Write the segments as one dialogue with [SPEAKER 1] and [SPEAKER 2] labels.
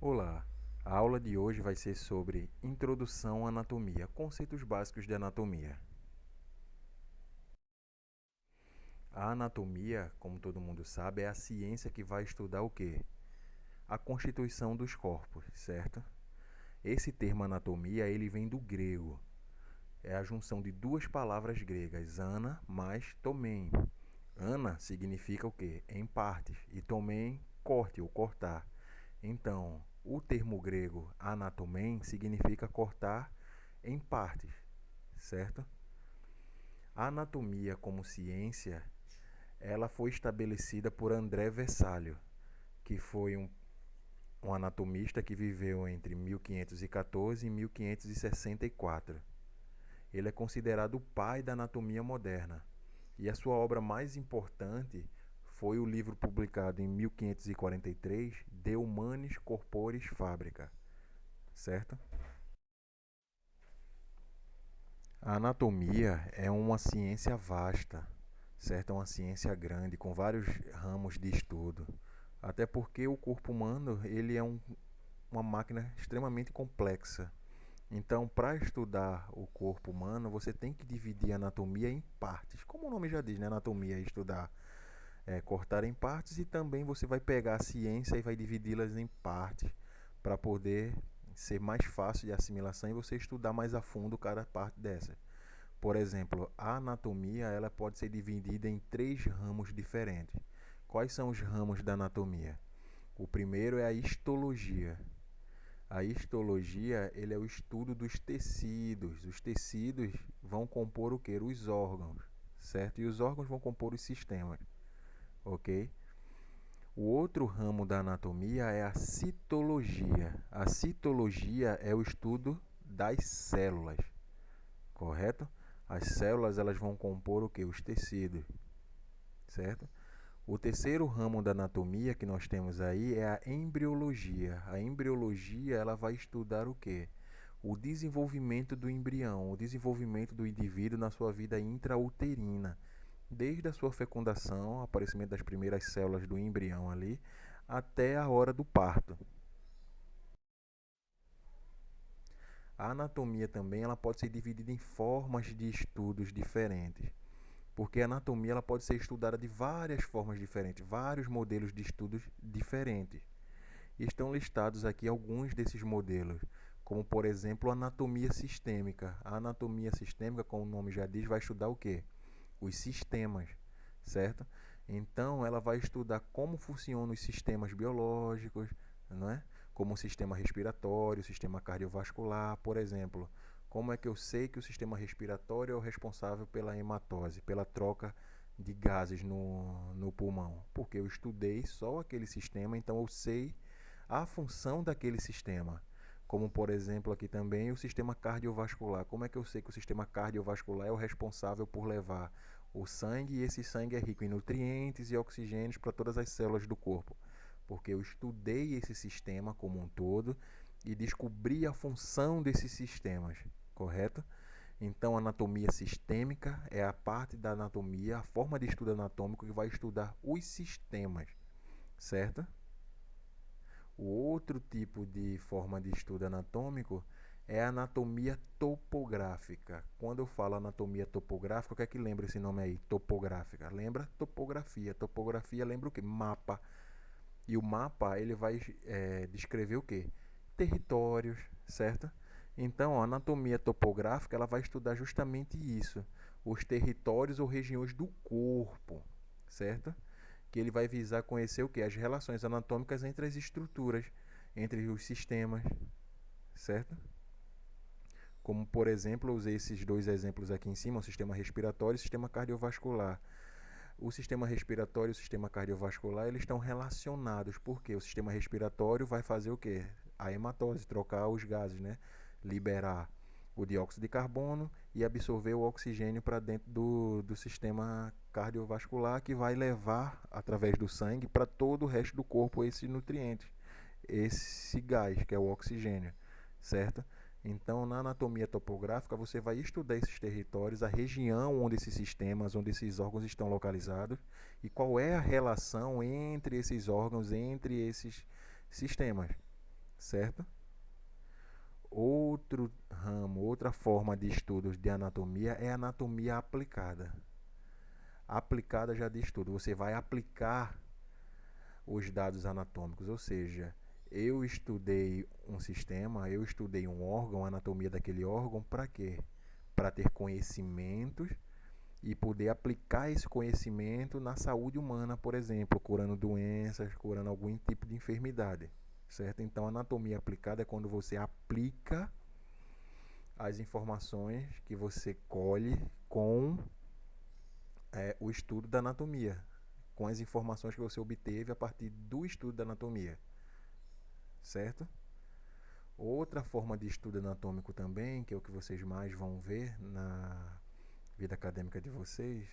[SPEAKER 1] Olá, a aula de hoje vai ser sobre Introdução à Anatomia, conceitos básicos de anatomia. A anatomia, como todo mundo sabe, é a ciência que vai estudar o quê? A constituição dos corpos, certo? Esse termo anatomia, ele vem do grego. É a junção de duas palavras gregas, ana mais tomen. Ana significa o quê? Em partes, e tomen, corte ou cortar. Então, o termo grego anatomen significa cortar em partes, certo? A anatomia como ciência, ela foi estabelecida por André Vessalio, que foi um anatomista que viveu entre 1514 e 1564. Ele é considerado o pai da anatomia moderna. E a sua obra mais importante foi o livro publicado em 1543, De Humanis Corporis Fabrica, certo? A anatomia é uma ciência vasta, certo? É uma ciência grande, com vários ramos de estudo. Até porque o corpo humano ele é uma máquina extremamente complexa. Então, para estudar o corpo humano, você tem que dividir a anatomia em partes. Como o nome já diz, né? Anatomia é estudar, cortar em partes, e também você vai pegar a ciência e vai dividi-las em partes para poder ser mais fácil de assimilação e você estudar mais a fundo cada parte dessa. Por exemplo, a anatomia ela pode ser dividida em três ramos diferentes. Quais são os ramos da anatomia? O primeiro é a histologia. A histologia ele é o estudo dos tecidos. Os tecidos vão compor o que? Os órgãos, certo? E os órgãos vão compor os sistemas, ok? O outro ramo da anatomia é a citologia. A citologia é o estudo das células, correto? As células elas vão compor o que? Os tecidos, certo? O terceiro ramo da anatomia que nós temos aí é a embriologia. A embriologia ela vai estudar o que? O desenvolvimento do embrião, o desenvolvimento do indivíduo na sua vida intrauterina, desde a sua fecundação, o aparecimento das primeiras células do embrião ali, até a hora do parto. A anatomia também ela pode ser dividida em formas de estudos diferentes, porque a anatomia ela pode ser estudada de várias formas diferentes, vários modelos de estudos diferentes. E estão listados aqui alguns desses modelos, como por exemplo a anatomia sistêmica. A anatomia sistêmica, como o nome já diz, vai estudar o quê? Os sistemas, certo? Então ela vai estudar como funcionam os sistemas biológicos, não é? Como o sistema respiratório, o sistema cardiovascular, por exemplo. Como é que eu sei que o sistema respiratório é o responsável pela hematose, pela troca de gases no pulmão? Porque eu estudei só aquele sistema, então eu sei a função daquele sistema. Como, por exemplo, aqui também o sistema cardiovascular. Como é que eu sei que o sistema cardiovascular é o responsável por levar o sangue e esse sangue é rico em nutrientes e oxigênios para todas as células do corpo? Porque eu estudei esse sistema como um todo e descobri a função desses sistemas, correto? Então, a anatomia sistêmica é a parte da anatomia, a forma de estudo anatômico que vai estudar os sistemas, certo? O outro tipo de forma de estudo anatômico é a anatomia topográfica. Quando eu falo anatomia topográfica, o que é que lembra esse nome aí? Topográfica. Lembra topografia. Topografia lembra o quê? Mapa. E o mapa ele vai descrever o quê? Territórios, certo? Então, a anatomia topográfica ela vai estudar justamente isso, os territórios ou regiões do corpo, certo? Que ele vai visar conhecer o que? As relações anatômicas entre as estruturas, entre os sistemas, certo? Como, por exemplo, eu usei esses dois exemplos aqui em cima, o sistema respiratório e o sistema cardiovascular. O sistema respiratório e o sistema cardiovascular eles estão relacionados, porque o sistema respiratório vai fazer o quê? A hematose, trocar os gases, né? Liberar o dióxido de carbono e absorver o oxigênio para dentro do sistema cardiovascular, que vai levar, através do sangue, para todo o resto do corpo esses nutrientes, esse gás, que é o oxigênio, certo? Então, na anatomia topográfica, você vai estudar esses territórios, a região onde esses sistemas, onde esses órgãos estão localizados e qual é a relação entre esses órgãos, entre esses sistemas, certo? Outro ramo, outra forma de estudos de anatomia é a anatomia aplicada. Aplicada já diz tudo, você vai aplicar os dados anatômicos, ou seja, eu estudei um sistema, eu estudei um órgão, a anatomia daquele órgão, para quê? Para ter conhecimentos e poder aplicar esse conhecimento na saúde humana, por exemplo, curando doenças, curando algum tipo de enfermidade, certo? Então, anatomia aplicada é quando você aplica as informações que você colhe com o estudo da anatomia, com as informações que você obteve a partir do estudo da anatomia, certo? Outra forma de estudo anatômico também, que é o que vocês mais vão ver na vida acadêmica de vocês,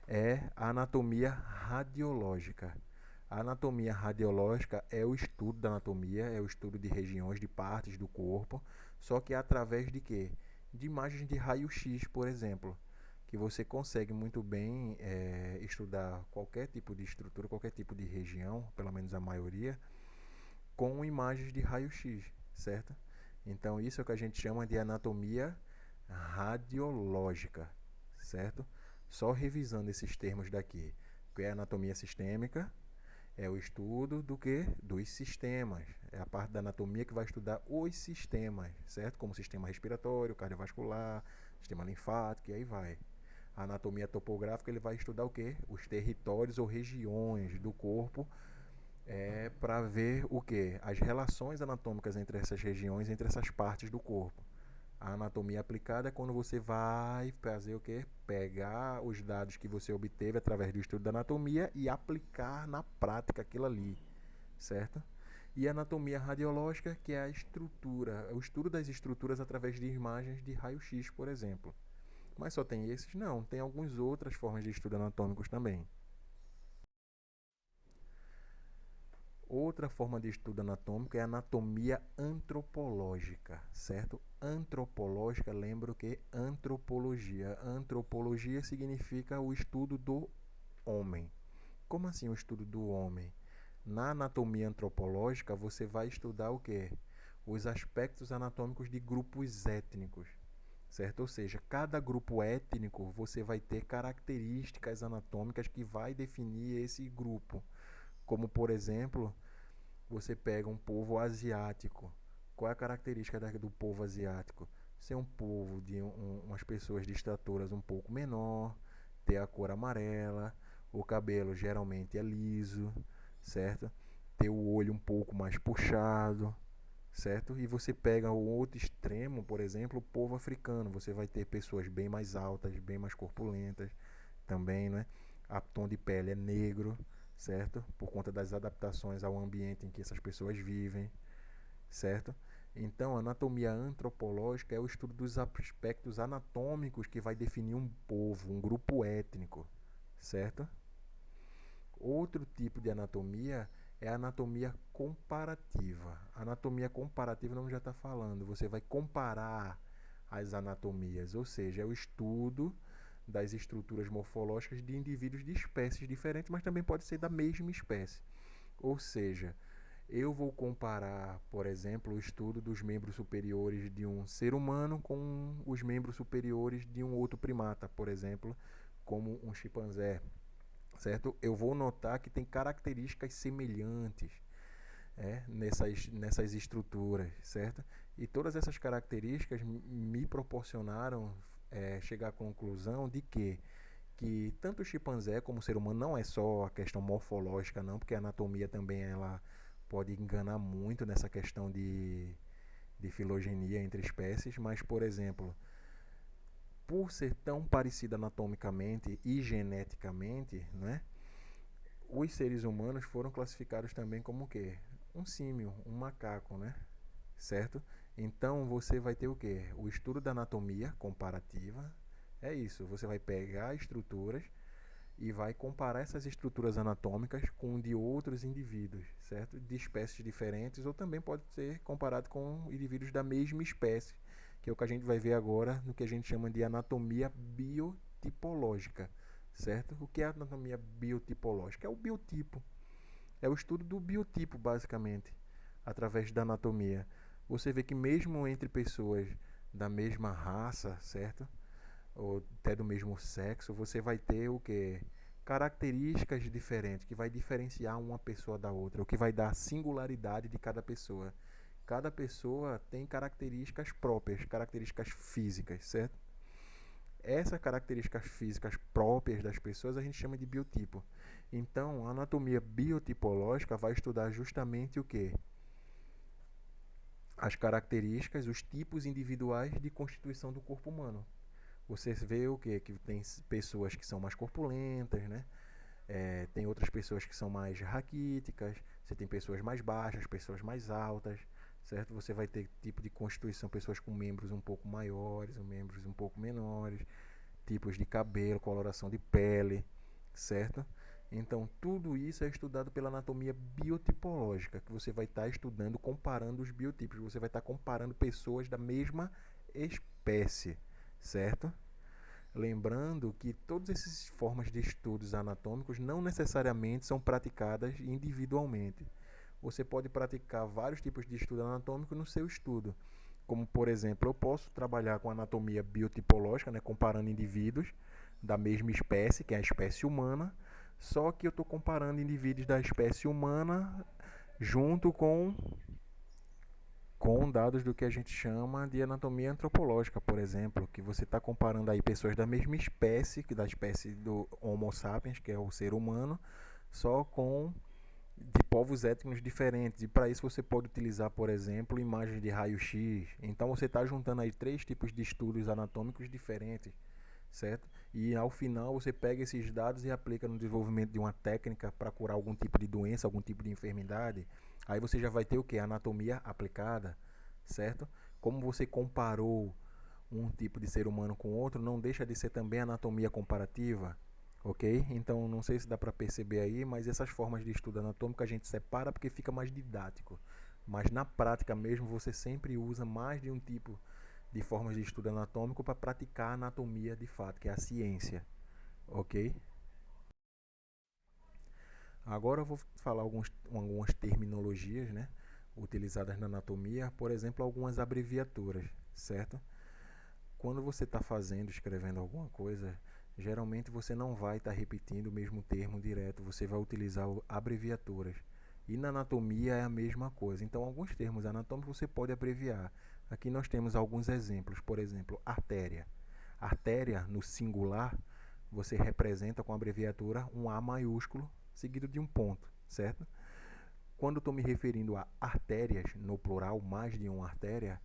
[SPEAKER 1] é a anatomia radiológica. A anatomia radiológica é o estudo da anatomia, é o estudo de regiões, de partes do corpo, só que através de quê? De imagens de raio-x, por exemplo, que você consegue muito bem estudar qualquer tipo de estrutura, qualquer tipo de região, pelo menos a maioria, com imagens de raio-x, certo? Então isso é o que a gente chama de anatomia radiológica, certo? Só revisando esses termos daqui, que é a anatomia sistêmica, é o estudo do que? Dos sistemas. É a parte da anatomia que vai estudar os sistemas, certo? Como sistema respiratório, cardiovascular, sistema linfático e aí vai. A anatomia topográfica ele vai estudar o que? Os territórios ou regiões do corpo para ver o que? As relações anatômicas entre essas regiões, entre essas partes do corpo. A anatomia aplicada é quando você vai fazer o quê? Pegar os dados que você obteve através do estudo da anatomia e aplicar na prática aquilo ali, certo? E a anatomia radiológica, que é a estrutura, o estudo das estruturas através de imagens de raio-x, por exemplo. Mas só tem esses? Não, tem algumas outras formas de estudo anatômicos também. Outra forma de estudo anatômico é a anatomia antropológica, certo? Antropológica, lembra o que? Antropologia. Antropologia significa o estudo do homem. Como assim o estudo do homem? Na anatomia antropológica, você vai estudar o que? Os aspectos anatômicos de grupos étnicos, certo? Ou seja, cada grupo étnico você vai ter características anatômicas que vai definir esse grupo. Como, por exemplo, você pega um povo asiático. Qual é a característica do povo asiático? Ser um povo de umas pessoas de estaturas um pouco menor, ter a cor amarela, o cabelo geralmente é liso, certo? Ter o olho um pouco mais puxado, certo? E você pega o outro extremo, por exemplo, o povo africano. Você vai ter pessoas bem mais altas, bem mais corpulentas também, né? A tom de pele é negro, certo? Por conta das adaptações ao ambiente em que essas pessoas vivem, certo? Então, a anatomia antropológica é o estudo dos aspectos anatômicos que vai definir um povo, um grupo étnico, certo? Outro tipo de anatomia é a anatomia comparativa. A anatomia comparativa, o nome já está falando, você vai comparar as anatomias, ou seja, é o estudo das estruturas morfológicas de indivíduos de espécies diferentes, mas também pode ser da mesma espécie. Ou seja, eu vou comparar, por exemplo, o estudo dos membros superiores de um ser humano com os membros superiores de um outro primata, por exemplo, como um chimpanzé, certo? Eu vou notar que tem características semelhantes nessas estruturas, certo? E todas essas características me proporcionaram chegar à conclusão de que tanto o chimpanzé como o ser humano não é só a questão morfológica não, porque a anatomia também ela pode enganar muito nessa questão de filogenia entre espécies, mas por exemplo, por ser tão parecida anatomicamente e geneticamente, né, os seres humanos foram classificados também como o quê? Um símio, um macaco, né? Certo? Então você vai ter o quê? O estudo da anatomia comparativa. É isso, você vai pegar estruturas e vai comparar essas estruturas anatômicas com de outros indivíduos, certo? De espécies diferentes ou também pode ser comparado com indivíduos da mesma espécie, que é o que a gente vai ver agora no que a gente chama de anatomia biotipológica, certo? O que é a anatomia biotipológica? É o biotipo. É o estudo do biotipo, basicamente. através da anatomia. Você vê que mesmo entre pessoas da mesma raça, certo? Ou até do mesmo sexo, você vai ter o quê? Características diferentes, que vai diferenciar uma pessoa da outra, o que vai dar a singularidade de cada pessoa. Cada pessoa tem características próprias, características físicas, certo? Essas características físicas próprias das pessoas a gente chama de biotipo. Então, a anatomia biotipológica vai estudar justamente o quê? As características, os tipos individuais de constituição do corpo humano. Você vê o quê? Que tem pessoas que são mais corpulentas, né? Tem outras pessoas que são mais raquíticas, você tem pessoas mais baixas, pessoas mais altas, certo? Você vai ter tipo de constituição, pessoas com membros um pouco maiores, membros um pouco menores, tipos de cabelo, coloração de pele, certo? Então, tudo isso é estudado pela anatomia biotipológica, que você vai estar estudando, comparando os biotipos. Você vai estar comparando pessoas da mesma espécie, certo? Lembrando que todas essas formas de estudos anatômicos não necessariamente são praticadas individualmente. Você pode praticar vários tipos de estudo anatômico no seu estudo. Como, por exemplo, eu posso trabalhar com anatomia biotipológica, né, comparando indivíduos da mesma espécie, que é a espécie humana, só que eu estou comparando indivíduos da espécie humana junto com dados do que a gente chama de anatomia antropológica, por exemplo, que você está comparando aí pessoas da mesma espécie, que da espécie do Homo sapiens, que é o ser humano, só com de povos étnicos diferentes. E para isso você pode utilizar, por exemplo, imagens de raio-x. Então você está juntando aí 3 tipos de estudos anatômicos diferentes, certo? E ao final você pega esses dados e aplica no desenvolvimento de uma técnica para curar algum tipo de doença, algum tipo de enfermidade. Aí você já vai ter o que? Anatomia aplicada, certo? Como você comparou um tipo de ser humano com outro, não deixa de ser também anatomia comparativa, ok? Então não sei se dá para perceber aí, mas essas formas de estudo anatômico a gente separa porque fica mais didático. Mas na prática mesmo você sempre usa mais de um tipo de formas de estudo anatômico para praticar a anatomia de fato, que é a ciência, ok? Agora eu vou falar algumas terminologias, né, utilizadas na anatomia, por exemplo, algumas abreviaturas, certo? Quando você está fazendo, escrevendo alguma coisa, geralmente você não vai estar repetindo o mesmo termo direto, você vai utilizar abreviaturas. E na anatomia é a mesma coisa. Então, alguns termos anatômicos você pode abreviar. Aqui nós temos alguns exemplos. Por exemplo, artéria. Artéria, no singular, você representa com a abreviatura um A maiúsculo seguido de um ponto, certo? Quando estou me referindo a artérias, no plural, mais de uma artéria,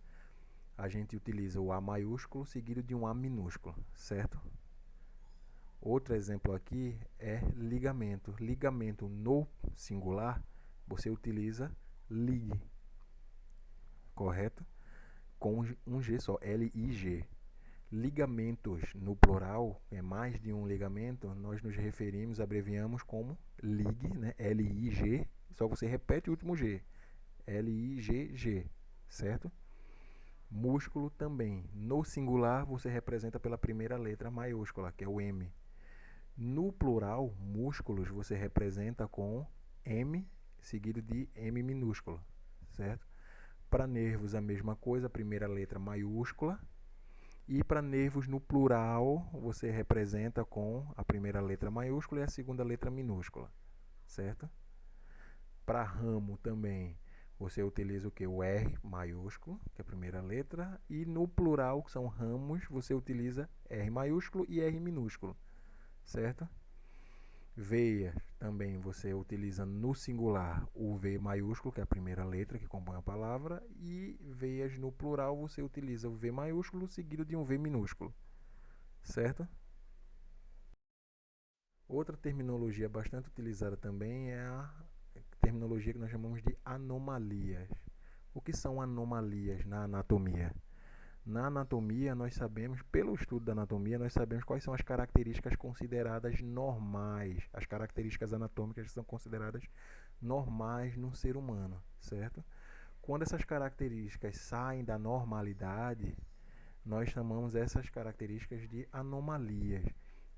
[SPEAKER 1] a gente utiliza o A maiúsculo seguido de um A minúsculo, certo? Outro exemplo aqui é ligamento. Ligamento no singular, você utiliza lig, correto? Com um G só, L-I-G. Ligamentos no plural, é mais de um ligamento, nós nos referimos, abreviamos como lig, né? L-I-G, só você repete o último G, L-I-G-G, certo? Músculo também. No singular, você representa pela primeira letra maiúscula, que é o M. No plural, músculos, você representa com M seguido de M minúsculo, certo? Para nervos, a mesma coisa, a primeira letra maiúscula. E para nervos no plural, você representa com a primeira letra maiúscula e a segunda letra minúscula, certo? Para ramo também, você utiliza o que? O R maiúsculo, que é a primeira letra, e no plural, que são ramos, você utiliza R maiúsculo e R minúsculo, certo? Veias também você utiliza no singular o V maiúsculo, que é a primeira letra que compõe a palavra, e veias no plural você utiliza o V maiúsculo seguido de um V minúsculo, certo? Outra terminologia bastante utilizada também é a terminologia que nós chamamos de anomalias. O que são anomalias na anatomia? Na anatomia, nós sabemos, pelo estudo da anatomia, nós sabemos quais são as características consideradas normais, as características anatômicas que são consideradas normais no ser humano, certo? Quando essas características saem da normalidade, nós chamamos essas características de anomalias.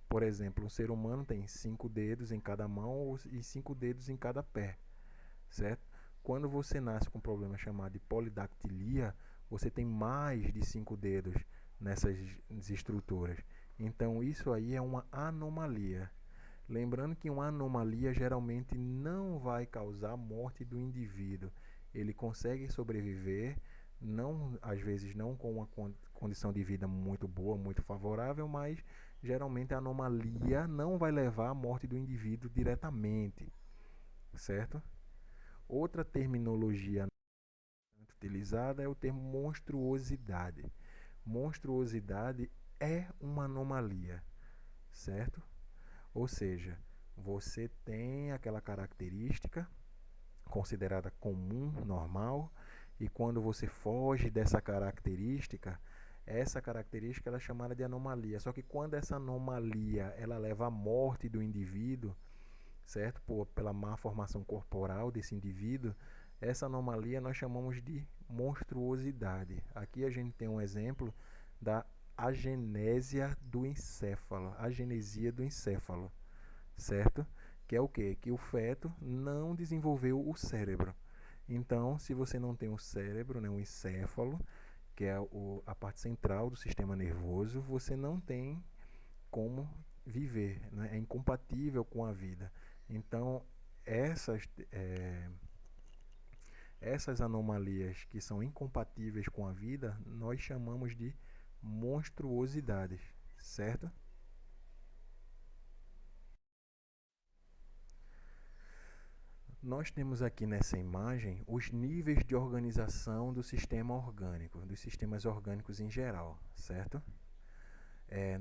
[SPEAKER 1] Por exemplo, o ser humano tem 5 dedos em cada mão e 5 dedos em cada pé, certo? Quando você nasce com um problema chamado de polidactilia, você tem mais de 5 dedos nessas estruturas. Então isso aí é uma anomalia. Lembrando que uma anomalia geralmente não vai causar a morte do indivíduo. Ele consegue sobreviver, não, às vezes não com uma condição de vida muito boa, muito favorável, mas geralmente a anomalia não vai levar à morte do indivíduo diretamente, certo? Outra terminologia utilizada é o termo monstruosidade. Monstruosidade é uma anomalia, certo? Ou seja, você tem aquela característica considerada comum, normal, e quando você foge dessa característica, essa característica ela é chamada de anomalia. Só que quando essa anomalia ela leva à morte do indivíduo, certo? Pela má formação corporal desse indivíduo, essa anomalia nós chamamos de monstruosidade. Aqui a gente tem um exemplo da agenesia do encéfalo, agenesia do encéfalo, certo? Que é o quê? Que o feto não desenvolveu o cérebro. Então, se você não tem o cérebro, né, o encéfalo, que é a parte central do sistema nervoso, você não tem como viver, né? É incompatível com a vida. Então, essas, é, essas anomalias que são incompatíveis com a vida, nós chamamos de monstruosidades, certo? Nós temos aqui nessa imagem os níveis de organização do sistema orgânico, dos sistemas orgânicos em geral, certo?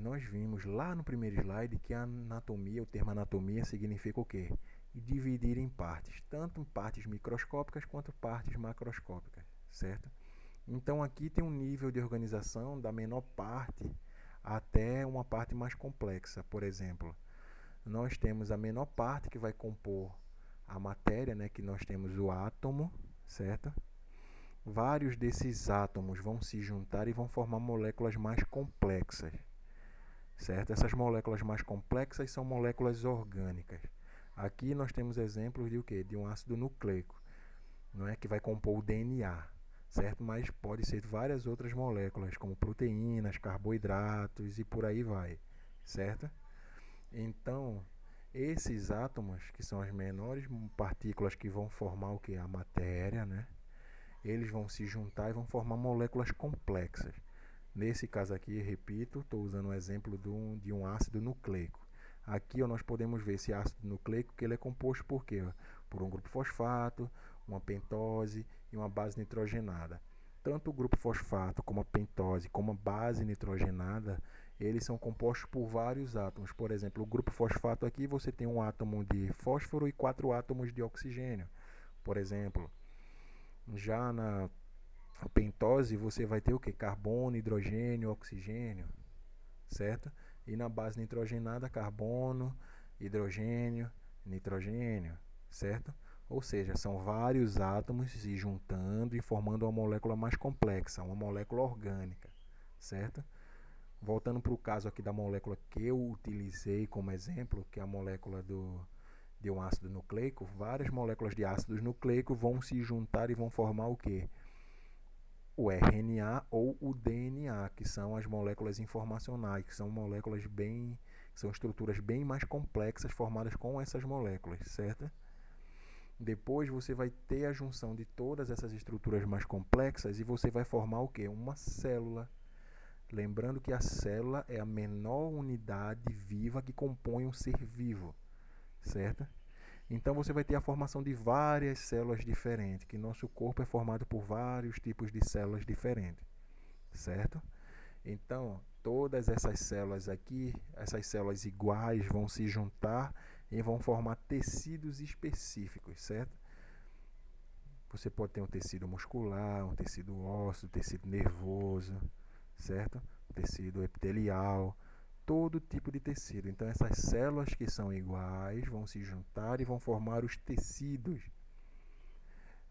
[SPEAKER 1] Nós vimos lá no primeiro slide que a anatomia, o termo anatomia significa o quê? Dividir em partes, tanto em partes microscópicas quanto partes macroscópicas, certo? Então aqui tem um nível de organização da menor parte até uma parte mais complexa. Por exemplo, nós temos a menor parte que vai compor a matéria, né, que nós temos o átomo, certo? Vários desses átomos vão se juntar e vão formar moléculas mais complexas, certo? Essas moléculas mais complexas são moléculas orgânicas. Aqui nós temos exemplos de o quê? De um ácido nucleico, não é, que vai compor o DNA, certo? Mas pode ser várias outras moléculas, como proteínas, carboidratos e por aí vai, certo? Então, esses átomos, que são as menores partículas que vão formar o que? A matéria, né? Eles vão se juntar e vão formar moléculas complexas. Nesse caso aqui, repito, estou usando um exemplo de um ácido nucleico. Aqui nós podemos ver esse ácido nucleico que ele é composto por quê? Por um grupo fosfato, uma pentose e uma base nitrogenada. Tanto o grupo fosfato como a pentose como a base nitrogenada, eles são compostos por vários átomos. Por exemplo, o grupo fosfato aqui você tem um átomo de fósforo e 4 átomos de oxigênio. Por exemplo, já na pentose você vai ter o que? Carbono, hidrogênio, oxigênio, certo? E na base nitrogenada, carbono, hidrogênio, nitrogênio, certo? Ou seja, são vários átomos se juntando e formando uma molécula mais complexa, uma molécula orgânica, certo? Voltando para o caso aqui da molécula que eu utilizei como exemplo, que é a molécula de um ácido nucleico, várias moléculas de ácidos nucleicos vão se juntar e vão formar o quê? O RNA ou o DNA, que são as moléculas informacionais, que são moléculas bem, são estruturas bem mais complexas formadas com essas moléculas, certo? Depois você vai ter a junção de todas essas estruturas mais complexas e você vai formar o quê? Uma célula. Lembrando que a célula é a menor unidade viva que compõe um ser vivo, certo? Então você vai ter a formação de várias células diferentes, que nosso corpo é formado por vários tipos de células diferentes, certo? Então, todas essas células aqui, essas células iguais vão se juntar e vão formar tecidos específicos, certo? Você pode ter um tecido muscular, um tecido ósseo, um tecido nervoso, certo? Um tecido epitelial, todo tipo de tecido. Então essas células que são iguais vão se juntar e vão formar os tecidos.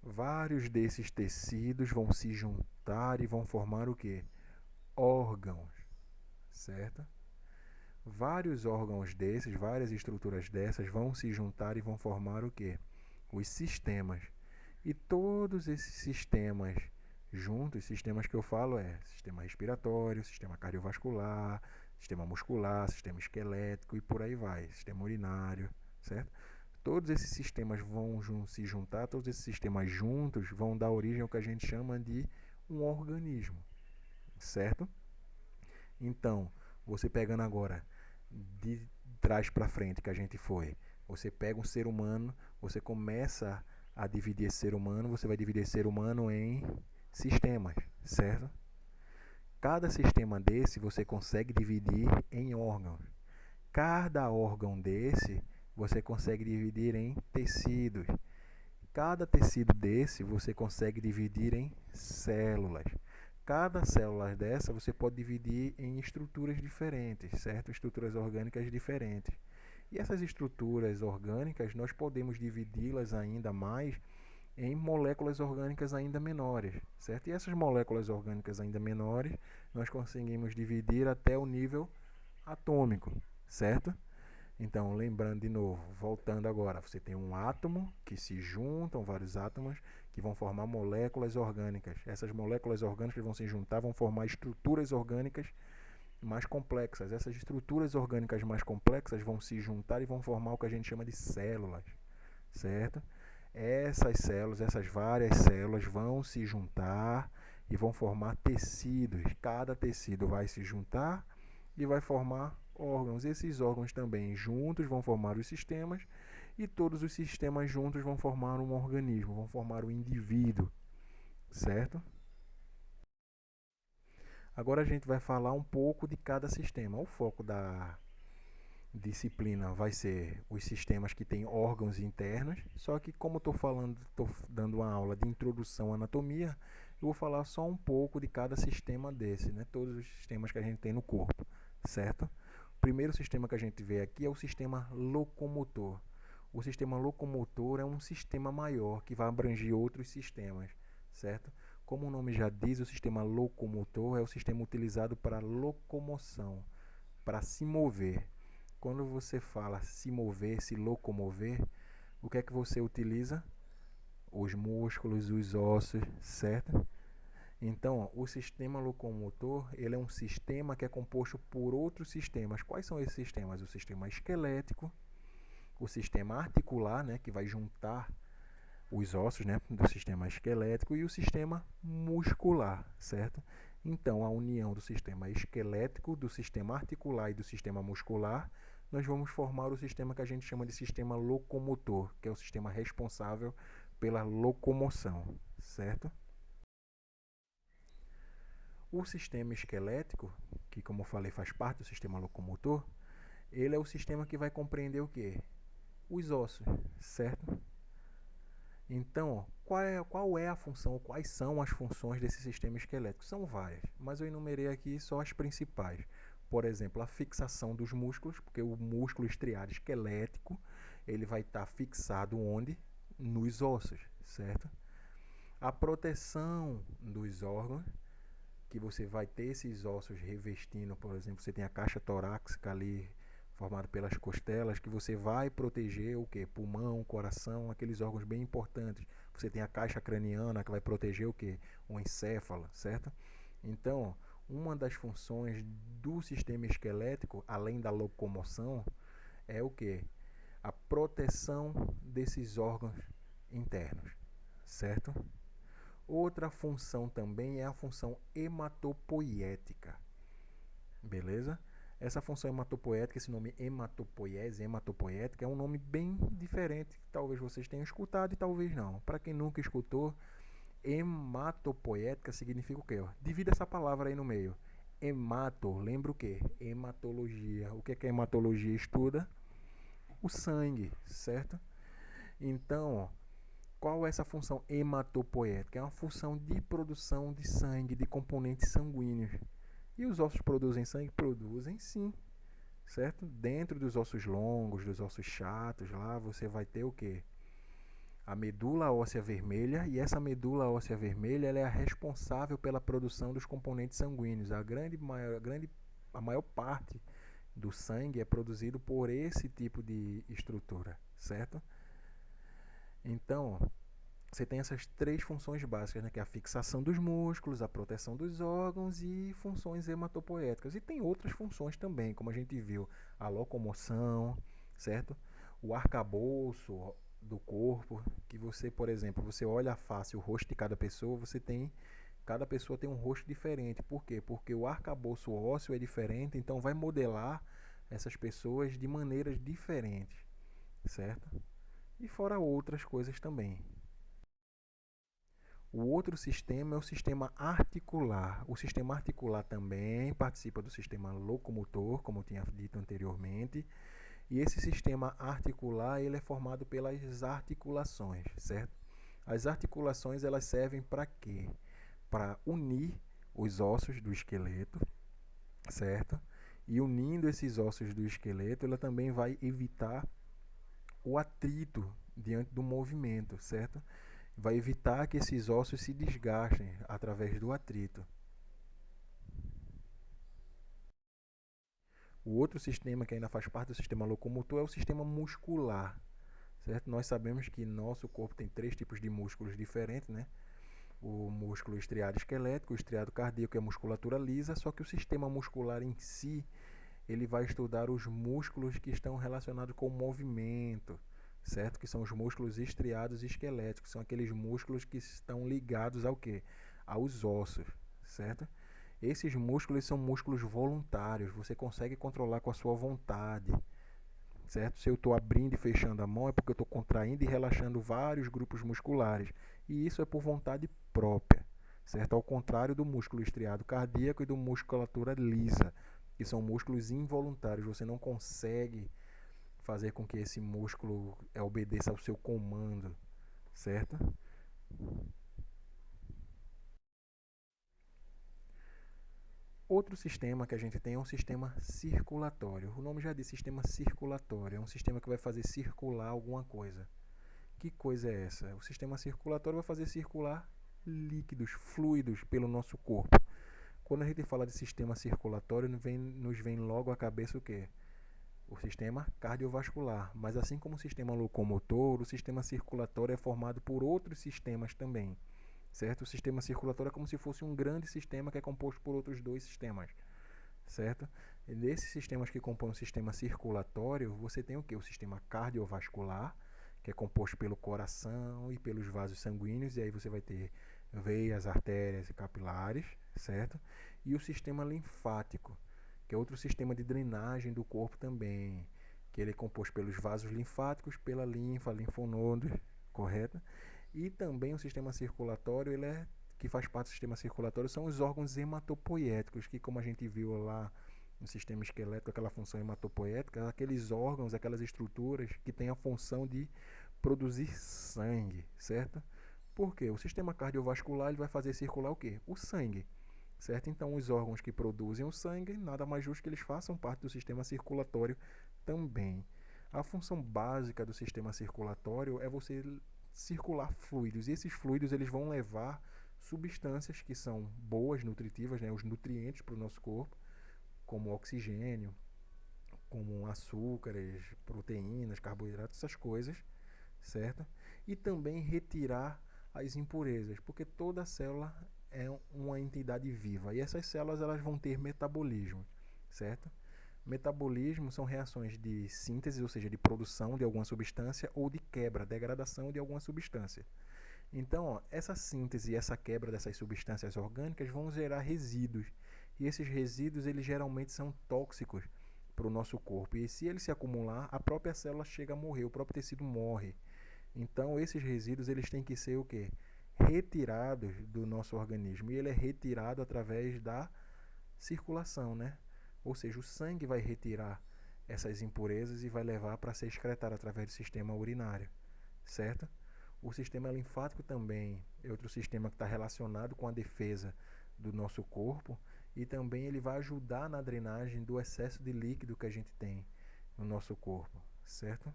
[SPEAKER 1] Vários desses tecidos vão se juntar e vão formar o quê? Órgãos, certo? Vários órgãos desses, várias estruturas dessas vão se juntar e vão formar o quê? Os sistemas. E todos esses sistemas juntos, sistemas que eu falo sistema respiratório, sistema cardiovascular, sistema muscular, sistema esquelético e por aí vai, sistema urinário, certo? Todos esses sistemas vão se juntar, todos esses sistemas juntos vão dar origem ao que a gente chama de um organismo, certo? Então, você pegando agora de trás para frente que a gente foi, você pega um ser humano, você começa a dividir esse ser humano, você vai dividir esse ser humano em sistemas, certo? Cada sistema desse você consegue dividir em órgãos. Cada órgão desse você consegue dividir em tecidos. Cada tecido desse você consegue dividir em células. Cada célula dessa você pode dividir em estruturas diferentes, certo? Estruturas orgânicas diferentes. E essas estruturas orgânicas nós podemos dividi-las ainda mais em moléculas orgânicas ainda menores, certo? E essas moléculas orgânicas ainda menores nós conseguimos dividir até o nível atômico, certo? Então, lembrando de novo, voltando agora, você tem um átomo que se juntam, vários átomos que vão formar moléculas orgânicas. Essas moléculas orgânicas vão se juntar, vão formar estruturas orgânicas mais complexas. Essas estruturas orgânicas mais complexas vão se juntar e vão formar o que a gente chama de células, certo? Essas células, essas várias células vão se juntar e vão formar tecidos. Cada tecido vai se juntar e vai formar órgãos. Esses órgãos também juntos vão formar os sistemas e todos os sistemas juntos vão formar um organismo, vão formar um indivíduo, certo? Agora a gente vai falar um pouco de cada sistema. O foco da disciplina vai ser os sistemas que têm órgãos internos, só que como estou dando uma aula de introdução à anatomia, eu vou falar só um pouco de cada sistema desse, né? Todos os sistemas que a gente tem no corpo, certo? O primeiro sistema que a gente vê aqui é o sistema locomotor. O sistema locomotor é um sistema maior que vai abranger outros sistemas, certo? Como o nome já diz, o sistema locomotor é o sistema utilizado para locomoção, para se mover. Quando você fala se mover, se locomover, o que é que você utiliza? Os músculos, os ossos, certo? Então, o sistema locomotor, ele é um sistema que é composto por outros sistemas. Quais são esses sistemas? O sistema esquelético, o sistema articular, né, que vai juntar os ossos, né, do sistema esquelético, e o sistema muscular, certo? Então, a união do sistema esquelético, do sistema articular e do sistema muscular, nós vamos formar o sistema que a gente chama de sistema locomotor, que é o sistema responsável pela locomoção, certo? O sistema esquelético, que como eu falei faz parte do sistema locomotor, ele é o sistema que vai compreender o quê? Os ossos, certo? Então, qual é a função, quais são as funções desse sistema esquelético? São várias, mas eu enumerei aqui só as principais. Por exemplo, a fixação dos músculos, porque o músculo estriado esquelético, ele vai estar fixado onde? Nos ossos, certo? A proteção dos órgãos, que você vai ter esses ossos revestindo, por exemplo, você tem a caixa torácica ali formado pelas costelas, que você vai proteger o que? Pulmão, coração, aqueles órgãos bem importantes. Você tem a caixa craniana que vai proteger o que? O encéfalo, certo? Então, uma das funções do sistema esquelético, além da locomoção, é o que? A proteção desses órgãos internos, certo? Outra função também é a função hematopoiética, beleza? Essa função hematopoética, esse nome hematopoiese, hematopoética, é um nome bem diferente, que talvez vocês tenham escutado e talvez não. Para quem nunca escutou, hematopoética significa o quê? Divida essa palavra aí no meio. Hemato, lembra o quê? Hematologia. O que é que a hematologia estuda? O sangue, certo? Então, qual é essa função hematopoética? É uma função de produção de sangue, de componentes sanguíneos. E os ossos produzem sangue? Produzem sim, certo? Dentro dos ossos longos, dos ossos chatos, lá você vai ter o quê? A medula óssea vermelha, e essa medula óssea vermelha ela é a responsável pela produção dos componentes sanguíneos. A maior parte do sangue é produzido por esse tipo de estrutura, certo? Então, você tem essas três funções básicas, né, que é a fixação dos músculos, a proteção dos órgãos e funções hematopoéticas. E tem outras funções também, como a gente viu, a locomoção, certo? O arcabouço do corpo, que você, por exemplo, você olha a face, o rosto de cada pessoa, cada pessoa tem um rosto diferente. Por quê? Porque o arcabouço ósseo é diferente, então vai modelar essas pessoas de maneiras diferentes, certo? E fora outras coisas também. O outro sistema é o sistema articular. O sistema articular também participa do sistema locomotor, como eu tinha dito anteriormente. E esse sistema articular ele é formado pelas articulações, certo? As articulações elas servem para quê? Para unir os ossos do esqueleto, certo? E unindo esses ossos do esqueleto, ela também vai evitar o atrito diante do movimento, certo? Vai evitar que esses ossos se desgastem através do atrito. O outro sistema que ainda faz parte do sistema locomotor é o sistema muscular, certo? Nós sabemos que nosso corpo tem três tipos de músculos diferentes, né? O músculo estriado esquelético, o estriado cardíaco e a musculatura lisa, só que o sistema muscular em si, ele vai estudar os músculos que estão relacionados com o movimento, certo? Que são os músculos estriados e esqueléticos, são aqueles músculos que estão ligados ao quê? Aos ossos, certo? Esses músculos são músculos voluntários, você consegue controlar com a sua vontade, certo? Se eu estou abrindo e fechando a mão é porque eu estou contraindo e relaxando vários grupos musculares, e isso é por vontade própria, certo? Ao contrário do músculo estriado cardíaco e do musculatura lisa, que são músculos involuntários, você não consegue fazer com que esse músculo obedeça ao seu comando, certo? Outro sistema que a gente tem é um sistema circulatório. O nome já diz sistema circulatório, é um sistema que vai fazer circular alguma coisa. Que coisa é essa? O sistema circulatório vai fazer circular líquidos, fluidos pelo nosso corpo. Quando a gente fala de sistema circulatório, nos vem logo à cabeça o quê? O sistema cardiovascular. Mas assim como o sistema locomotor, o sistema circulatório é formado por outros sistemas também, certo? O sistema circulatório é como se fosse um grande sistema que é composto por outros dois sistemas, certo? E desses sistemas que compõem o sistema circulatório, você tem o que? O sistema cardiovascular, que é composto pelo coração e pelos vasos sanguíneos, e aí você vai ter veias, artérias e capilares, certo? E o sistema linfático, que é outro sistema de drenagem do corpo também, que ele é composto pelos vasos linfáticos, pela linfa, linfonodos, correto? E também o sistema circulatório, que faz parte do sistema circulatório, são os órgãos hematopoéticos, que como a gente viu lá no sistema esquelético, aquela função hematopoética, aqueles órgãos, aquelas estruturas que têm a função de produzir sangue, certo? Por quê? O sistema cardiovascular ele vai fazer circular o quê? O sangue, certo? Então os órgãos que produzem o sangue, nada mais justo que eles façam parte do sistema circulatório também. A função básica do sistema circulatório é você circular fluidos. E esses fluidos eles vão levar substâncias que são boas, nutritivas, né, os nutrientes para o nosso corpo, como oxigênio, como açúcares, proteínas, carboidratos, essas coisas, certo? E também retirar as impurezas, porque toda célula é uma entidade viva e essas células elas vão ter metabolismo, certo? Metabolismo são reações de síntese, ou seja, de produção de alguma substância ou de quebra, degradação de alguma substância. Então, essa síntese e essa quebra dessas substâncias orgânicas vão gerar resíduos. E esses resíduos, eles geralmente são tóxicos para o nosso corpo. E se ele se acumular, a própria célula chega a morrer, o próprio tecido morre. Então, esses resíduos, eles têm que ser o quê? Retirados do nosso organismo. E ele é retirado através da circulação, né? Ou seja, o sangue vai retirar essas impurezas e vai levar para ser excretado através do sistema urinário, certo? O sistema linfático também é outro sistema que está relacionado com a defesa do nosso corpo e também ele vai ajudar na drenagem do excesso de líquido que a gente tem no nosso corpo, certo?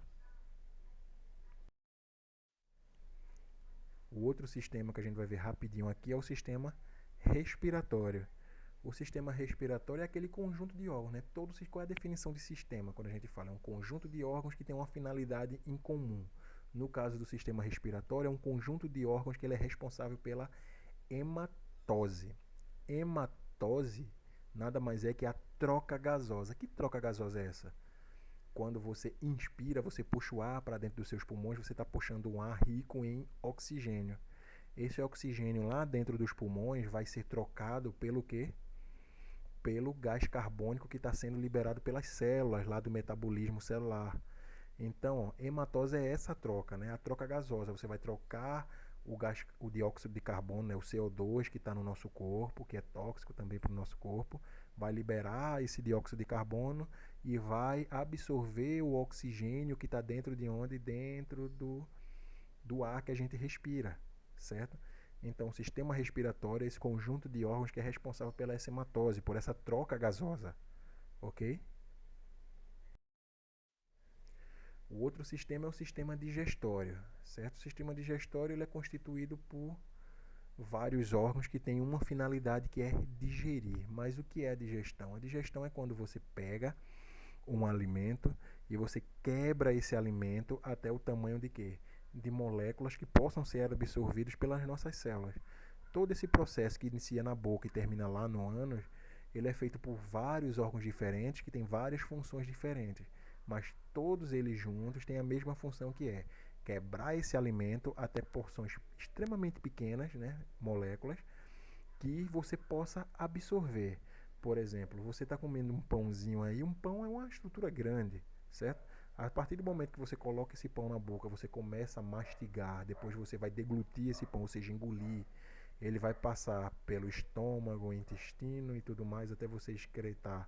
[SPEAKER 1] O outro sistema que a gente vai ver rapidinho aqui é o sistema respiratório. O sistema respiratório é aquele conjunto de órgãos, né? Qual é a definição de sistema quando a gente fala? É um conjunto de órgãos que tem uma finalidade em comum. No caso do sistema respiratório, é um conjunto de órgãos que ele é responsável pela hematose. Hematose nada mais é que a troca gasosa. Que troca gasosa é essa? Quando você inspira, você puxa o ar para dentro dos seus pulmões, você está puxando um ar rico em oxigênio. Esse oxigênio lá dentro dos pulmões vai ser trocado pelo quê? Pelo gás carbônico que está sendo liberado pelas células lá do metabolismo celular. Então, hematose é essa troca, né? A troca gasosa. Você vai trocar o dióxido de carbono, né? O CO2 que está no nosso corpo, que é tóxico também para o nosso corpo, vai liberar esse dióxido de carbono e vai absorver o oxigênio que está dentro de onde? Dentro do ar que a gente respira, certo? Então, o sistema respiratório é esse conjunto de órgãos que é responsável pela hematose, por essa troca gasosa, ok? O outro sistema é o sistema digestório, certo? O sistema digestório ele é constituído por vários órgãos que têm uma finalidade que é digerir. Mas o que é a digestão? A digestão é quando você pega um alimento e você quebra esse alimento até o tamanho de quê? De moléculas que possam ser absorvidas pelas nossas células. Todo esse processo que inicia na boca e termina lá no ânus, ele é feito por vários órgãos diferentes que têm várias funções diferentes, mas todos eles juntos têm a mesma função que é quebrar esse alimento até porções extremamente pequenas, né, moléculas, que você possa absorver. Por exemplo, você está comendo um pãozinho aí, um pão é uma estrutura grande, certo? A partir do momento que você coloca esse pão na boca, você começa a mastigar, depois você vai deglutir esse pão, ou seja, engolir. Ele vai passar pelo estômago, intestino e tudo mais, até você excretar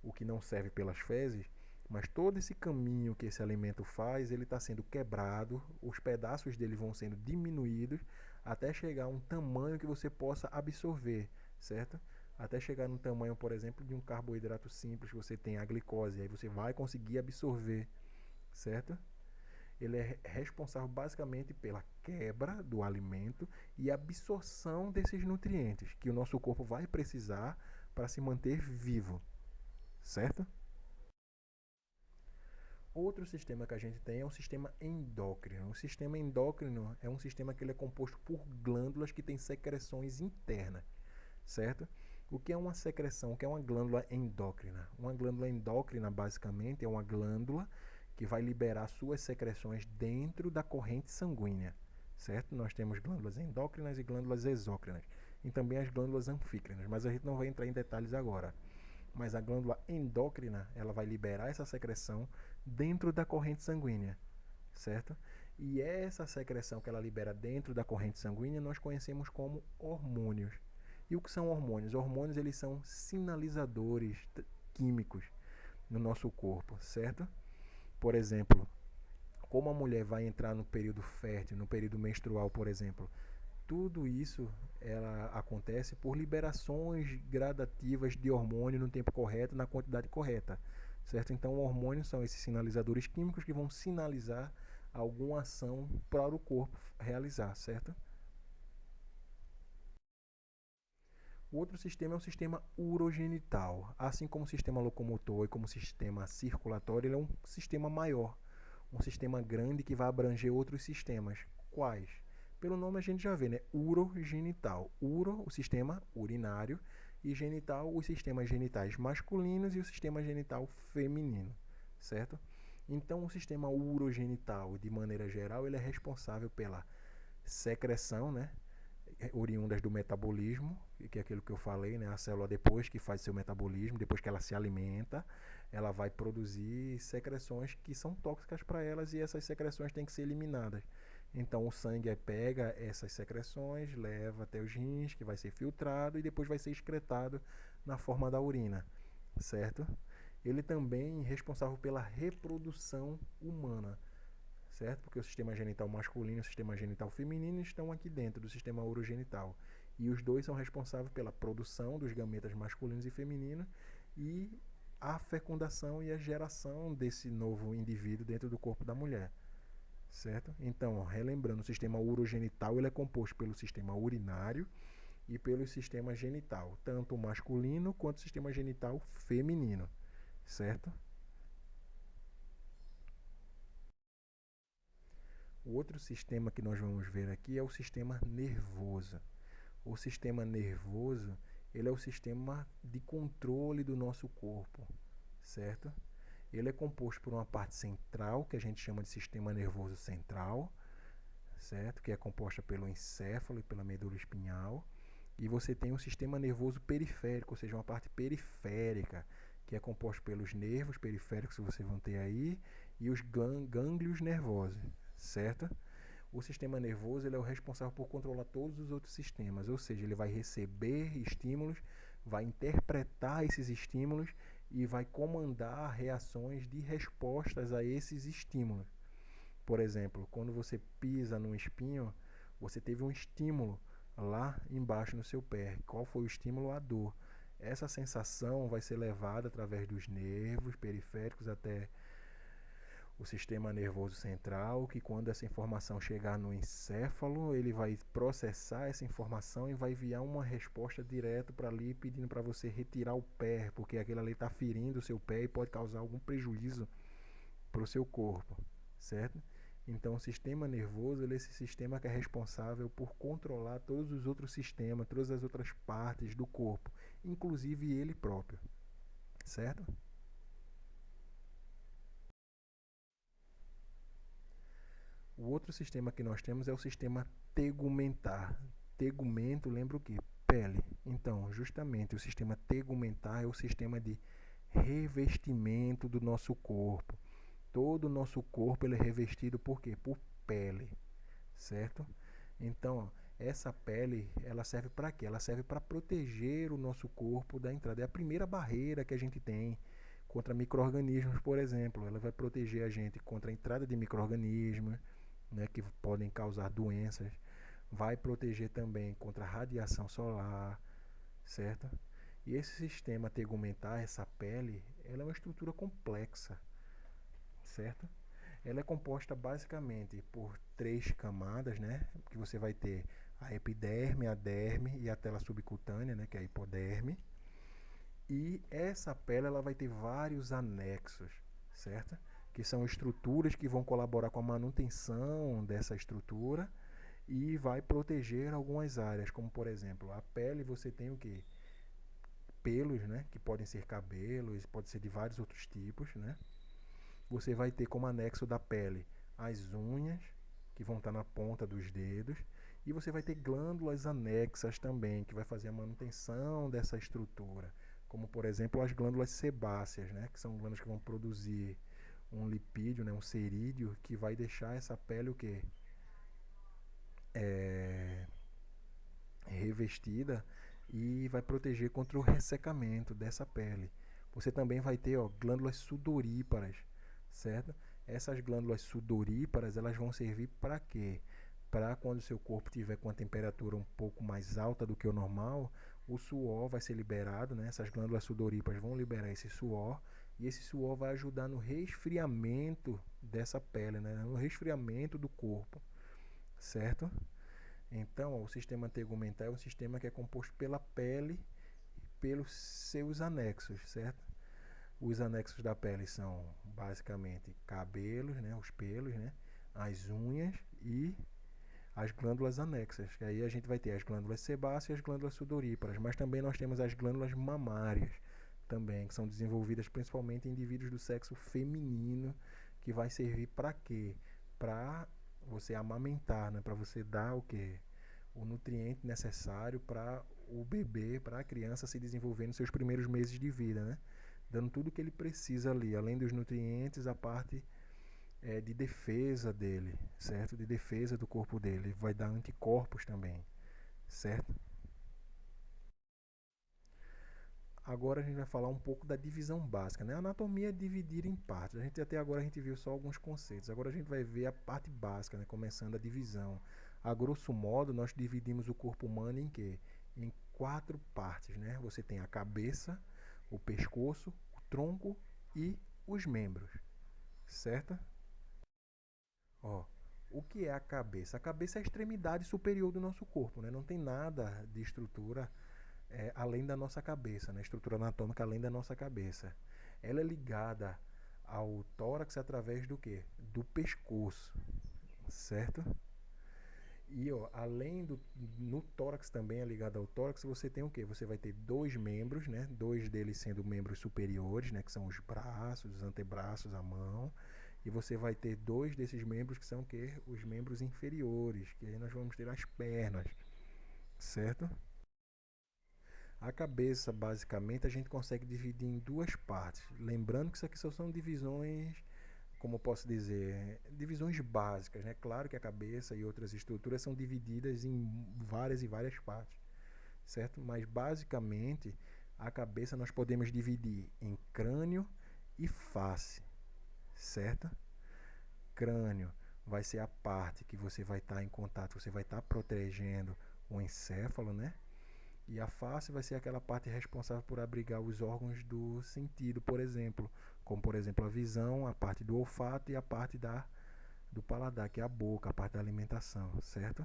[SPEAKER 1] o que não serve pelas fezes. Mas todo esse caminho que esse alimento faz, ele está sendo quebrado, os pedaços dele vão sendo diminuídos até chegar a um tamanho que você possa absorver, certo? Até chegar no tamanho, por exemplo, de um carboidrato simples, que você tem a glicose, aí você vai conseguir absorver, certo? Ele é responsável basicamente pela quebra do alimento e absorção desses nutrientes que o nosso corpo vai precisar para se manter vivo, certo? Outro sistema que a gente tem é o sistema endócrino. O sistema endócrino é um sistema que ele é composto por glândulas que têm secreções internas, certo? O que é uma secreção? O que é uma glândula endócrina? Uma glândula endócrina, basicamente, é uma glândula que vai liberar suas secreções dentro da corrente sanguínea, certo? Nós temos glândulas endócrinas e glândulas exócrinas, e também as glândulas anfícrinas, mas a gente não vai entrar em detalhes agora. Mas a glândula endócrina, ela vai liberar essa secreção dentro da corrente sanguínea, certo? E essa secreção que ela libera dentro da corrente sanguínea nós conhecemos como hormônios. E o que são hormônios? Hormônios eles são sinalizadores químicos no nosso corpo, certo? Por exemplo, como a mulher vai entrar no período fértil, no período menstrual, por exemplo, tudo isso ela acontece por liberações gradativas de hormônio no tempo correto, na quantidade correta, certo? Então, hormônios são esses sinalizadores químicos que vão sinalizar alguma ação para o corpo realizar, certo? O outro sistema é o sistema urogenital. Assim como o sistema locomotor e como o sistema circulatório, ele é um sistema maior, um sistema grande que vai abranger outros sistemas. Quais? Pelo nome a gente já vê, né? Urogenital. Uro, o sistema urinário, e genital, os sistemas genitais masculinos e o sistema genital feminino, certo? Então, o sistema urogenital, de maneira geral, ele é responsável pela secreção, né? Oriundas do metabolismo, que é aquilo que eu falei, né? A célula depois que faz seu metabolismo, depois que ela se alimenta, ela vai produzir secreções que são tóxicas para elas e essas secreções têm que ser eliminadas. Então o sangue pega essas secreções, leva até os rins, que vai ser filtrado e depois vai ser excretado na forma da urina, certo? Ele também é responsável pela reprodução humana, certo? Porque o sistema genital masculino e o sistema genital feminino estão aqui dentro do sistema urogenital. E os dois são responsáveis pela produção dos gametas masculinos e femininos e a fecundação e a geração desse novo indivíduo dentro do corpo da mulher, certo? Então, relembrando, o sistema urogenital ele é composto pelo sistema urinário e pelo sistema genital, tanto o masculino quanto o sistema genital feminino, certo? O outro sistema que nós vamos ver aqui é o sistema nervoso. O sistema nervoso, ele é o sistema de controle do nosso corpo, certo? Ele é composto por uma parte central, que a gente chama de sistema nervoso central, certo? Que é composta pelo encéfalo e pela medula espinhal. E você tem um sistema nervoso periférico, ou seja, uma parte periférica, que é composto pelos nervos periféricos que vocês vão ter aí e os gânglios nervosos, certo? O sistema nervoso ele é o responsável por controlar todos os outros sistemas, ou seja, ele vai receber estímulos, vai interpretar esses estímulos e vai comandar reações de respostas a esses estímulos. Por exemplo, quando você pisa num espinho, você teve um estímulo lá embaixo no seu pé. Qual foi o estímulo? A dor. Essa sensação vai ser levada através dos nervos periféricos até o sistema nervoso central, que quando essa informação chegar no encéfalo, ele vai processar essa informação e vai enviar uma resposta direto para ali, pedindo para você retirar o pé, porque aquilo ali está ferindo o seu pé e pode causar algum prejuízo para o seu corpo, certo? Então, o sistema nervoso ele é esse sistema que é responsável por controlar todos os outros sistemas, todas as outras partes do corpo, inclusive ele próprio, certo? O outro sistema que nós temos é o sistema tegumentar. Tegumento lembra o que? Pele. Então, justamente, o sistema tegumentar é o sistema de revestimento do nosso corpo. Todo o nosso corpo ele é revestido por quê? Por pele, certo? Então, essa pele, ela serve para quê? Ela serve para proteger o nosso corpo da entrada. É a primeira barreira que a gente tem contra micro-organismos, por exemplo. Ela vai proteger a gente contra a entrada de micro-organismos, né, que podem causar doenças. Vai proteger também contra a radiação solar, certo? E esse sistema tegumentar, essa pele, ela é uma estrutura complexa, certo? Ela é composta basicamente por 3 camadas, né? Que você vai ter a epiderme, a derme e a tela subcutânea, né? Que é a hipoderme. E essa pele ela vai ter vários anexos, certo? Que são estruturas que vão colaborar com a manutenção dessa estrutura e vai proteger algumas áreas, como por exemplo, a pele você tem o que? Pelos, né? Que podem ser cabelos, pode ser de vários outros tipos, né? Você vai ter como anexo da pele as unhas, que vão estar na ponta dos dedos, e você vai ter glândulas anexas também, que vai fazer a manutenção dessa estrutura, como por exemplo as glândulas sebáceas, né, que são glândulas que vão produzir um lipídio, né, um cerídeo, que vai deixar essa pele o quê? É, revestida e vai proteger contra o ressecamento dessa pele. Você também vai ter glândulas sudoríparas, certo? Essas glândulas sudoríparas elas vão servir para quê? Para quando o seu corpo tiver com a temperatura um pouco mais alta do que o normal, o suor vai ser liberado, né? Essas glândulas sudoríparas vão liberar esse suor e esse suor vai ajudar no resfriamento dessa pele, né? No resfriamento do corpo, certo? Então, o sistema tegumentar é um sistema que é composto pela pele e pelos seus anexos, certo? Os anexos da pele são basicamente cabelos, né, os pelos, né, as unhas e as glândulas anexas. Que aí a gente vai ter as glândulas sebáceas e as glândulas sudoríparas, mas também nós temos as glândulas mamárias também, que são desenvolvidas principalmente em indivíduos do sexo feminino, que vai servir para quê? Para você amamentar, né? Para você dar o quê? O nutriente necessário para o bebê, para a criança se desenvolver nos seus primeiros meses de vida, né? Dando tudo o que ele precisa ali, além dos nutrientes, a parte de defesa dele, certo? De defesa do corpo dele. Vai dar anticorpos também, certo? Agora a gente vai falar um pouco da divisão básica, né? A anatomia é dividida em partes. Até agora a gente viu só alguns conceitos. Agora a gente vai ver a parte básica, né? Começando a divisão. A grosso modo, nós dividimos o corpo humano em quê? Em 4 partes, né? Você tem a cabeça, o pescoço, o tronco e os membros, certo? Ó, o que é a cabeça? A cabeça é a extremidade superior do nosso corpo, né? Não tem nada de estrutura além da nossa cabeça, né? Estrutura anatômica além da nossa cabeça. Ela é ligada ao tórax através do quê? Do pescoço, certo? E ó, além do no tórax também é ligado ao tórax, você tem o quê? Você vai ter dois membros, né? Dois deles sendo membros superiores, né? Que são os braços, os antebraços, a mão. E você vai ter dois desses membros que são o quê? Os membros inferiores, que aí nós vamos ter as pernas, certo? A cabeça, basicamente, a gente consegue dividir em duas partes. Lembrando que isso aqui só são divisões, como eu posso dizer, divisões básicas, né? Claro que a cabeça e outras estruturas são divididas em várias e várias partes, certo? Mas basicamente a cabeça nós podemos dividir em crânio e face, certo? Crânio vai ser a parte que você vai estar em contato, você vai estar protegendo o encéfalo, né? E a face vai ser aquela parte responsável por abrigar os órgãos do sentido, por exemplo, como por exemplo a visão, a parte do olfato e a parte do paladar, que é a boca, a parte da alimentação, certo?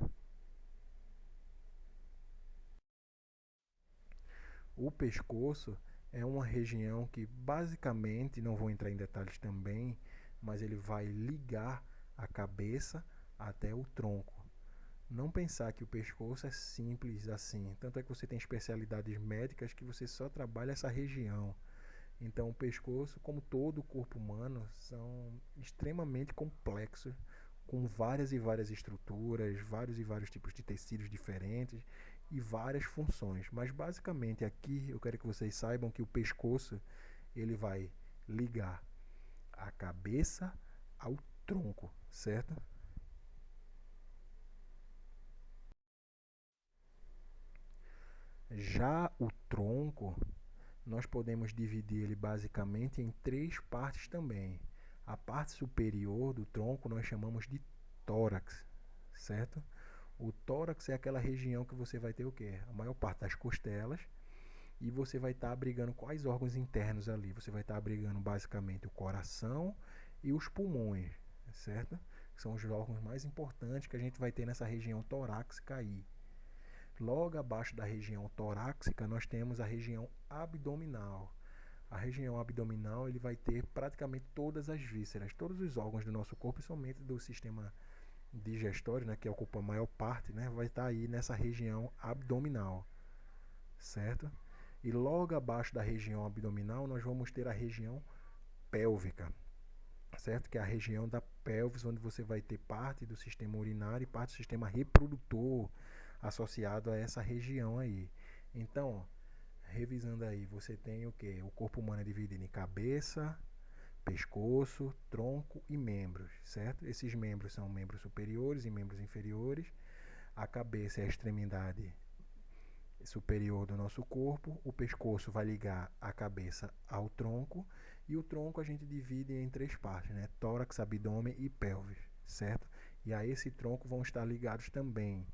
[SPEAKER 1] O pescoço é uma região que basicamente, não vou entrar em detalhes também, mas ele vai ligar a cabeça até o tronco. Não pensar que o pescoço é simples assim. Tanto é que você tem especialidades médicas que você só trabalha essa região. Então, o pescoço, como todo o corpo humano, são extremamente complexos, com várias e várias estruturas, vários e vários tipos de tecidos diferentes e várias funções. Mas basicamente aqui eu quero que vocês saibam que o pescoço ele vai ligar a cabeça ao tronco, certo? Já o tronco, nós podemos dividir ele basicamente em três partes também. A parte superior do tronco nós chamamos de tórax, certo? O tórax é aquela região que você vai ter o quê? A maior parte das costelas e você vai estar abrigando quais órgãos internos ali? Você vai estar abrigando basicamente o coração e os pulmões, certo? Que são os órgãos mais importantes que a gente vai ter nessa região torácica aí. Logo abaixo da região torácica, nós temos a região abdominal. A região abdominal ele vai ter praticamente todas as vísceras, todos os órgãos do nosso corpo, somente do sistema digestório, né, que ocupa a maior parte, né, vai estar aí nessa região abdominal, certo? E logo abaixo da região abdominal nós vamos ter a região pélvica, certo? Que é a região da pelvis, onde você vai ter parte do sistema urinário e parte do sistema reprodutor associado a essa região aí. Então, revisando aí, você tem o que? O corpo humano é dividido em cabeça, pescoço, tronco e membros, certo? Esses membros são membros superiores e membros inferiores. A cabeça é a extremidade superior do nosso corpo, o pescoço vai ligar a cabeça ao tronco e o tronco a gente divide em três partes, né? Tórax, abdômen e pelvis, certo? E a esse tronco vão estar ligados também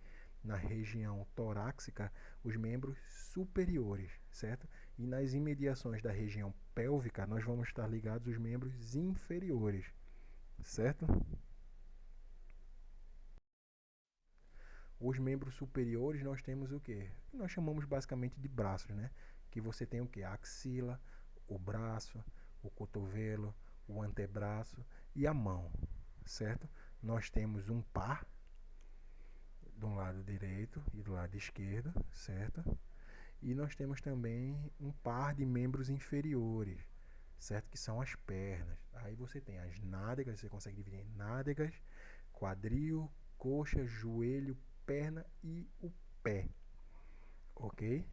[SPEAKER 1] na região torácica os membros superiores, certo? E nas imediações da região pélvica nós vamos estar ligados os membros inferiores, certo? Os membros superiores nós temos o quê? Nós chamamos basicamente de braços, né? Que você tem o quê? A axila, o braço, o cotovelo, o antebraço e a mão, certo? Nós temos um par do lado direito e do lado esquerdo, certo? E nós temos também um par de membros inferiores, certo? Que são as pernas. Aí você tem as nádegas, você consegue dividir em nádegas, quadril, coxa, joelho, perna e o pé, ok?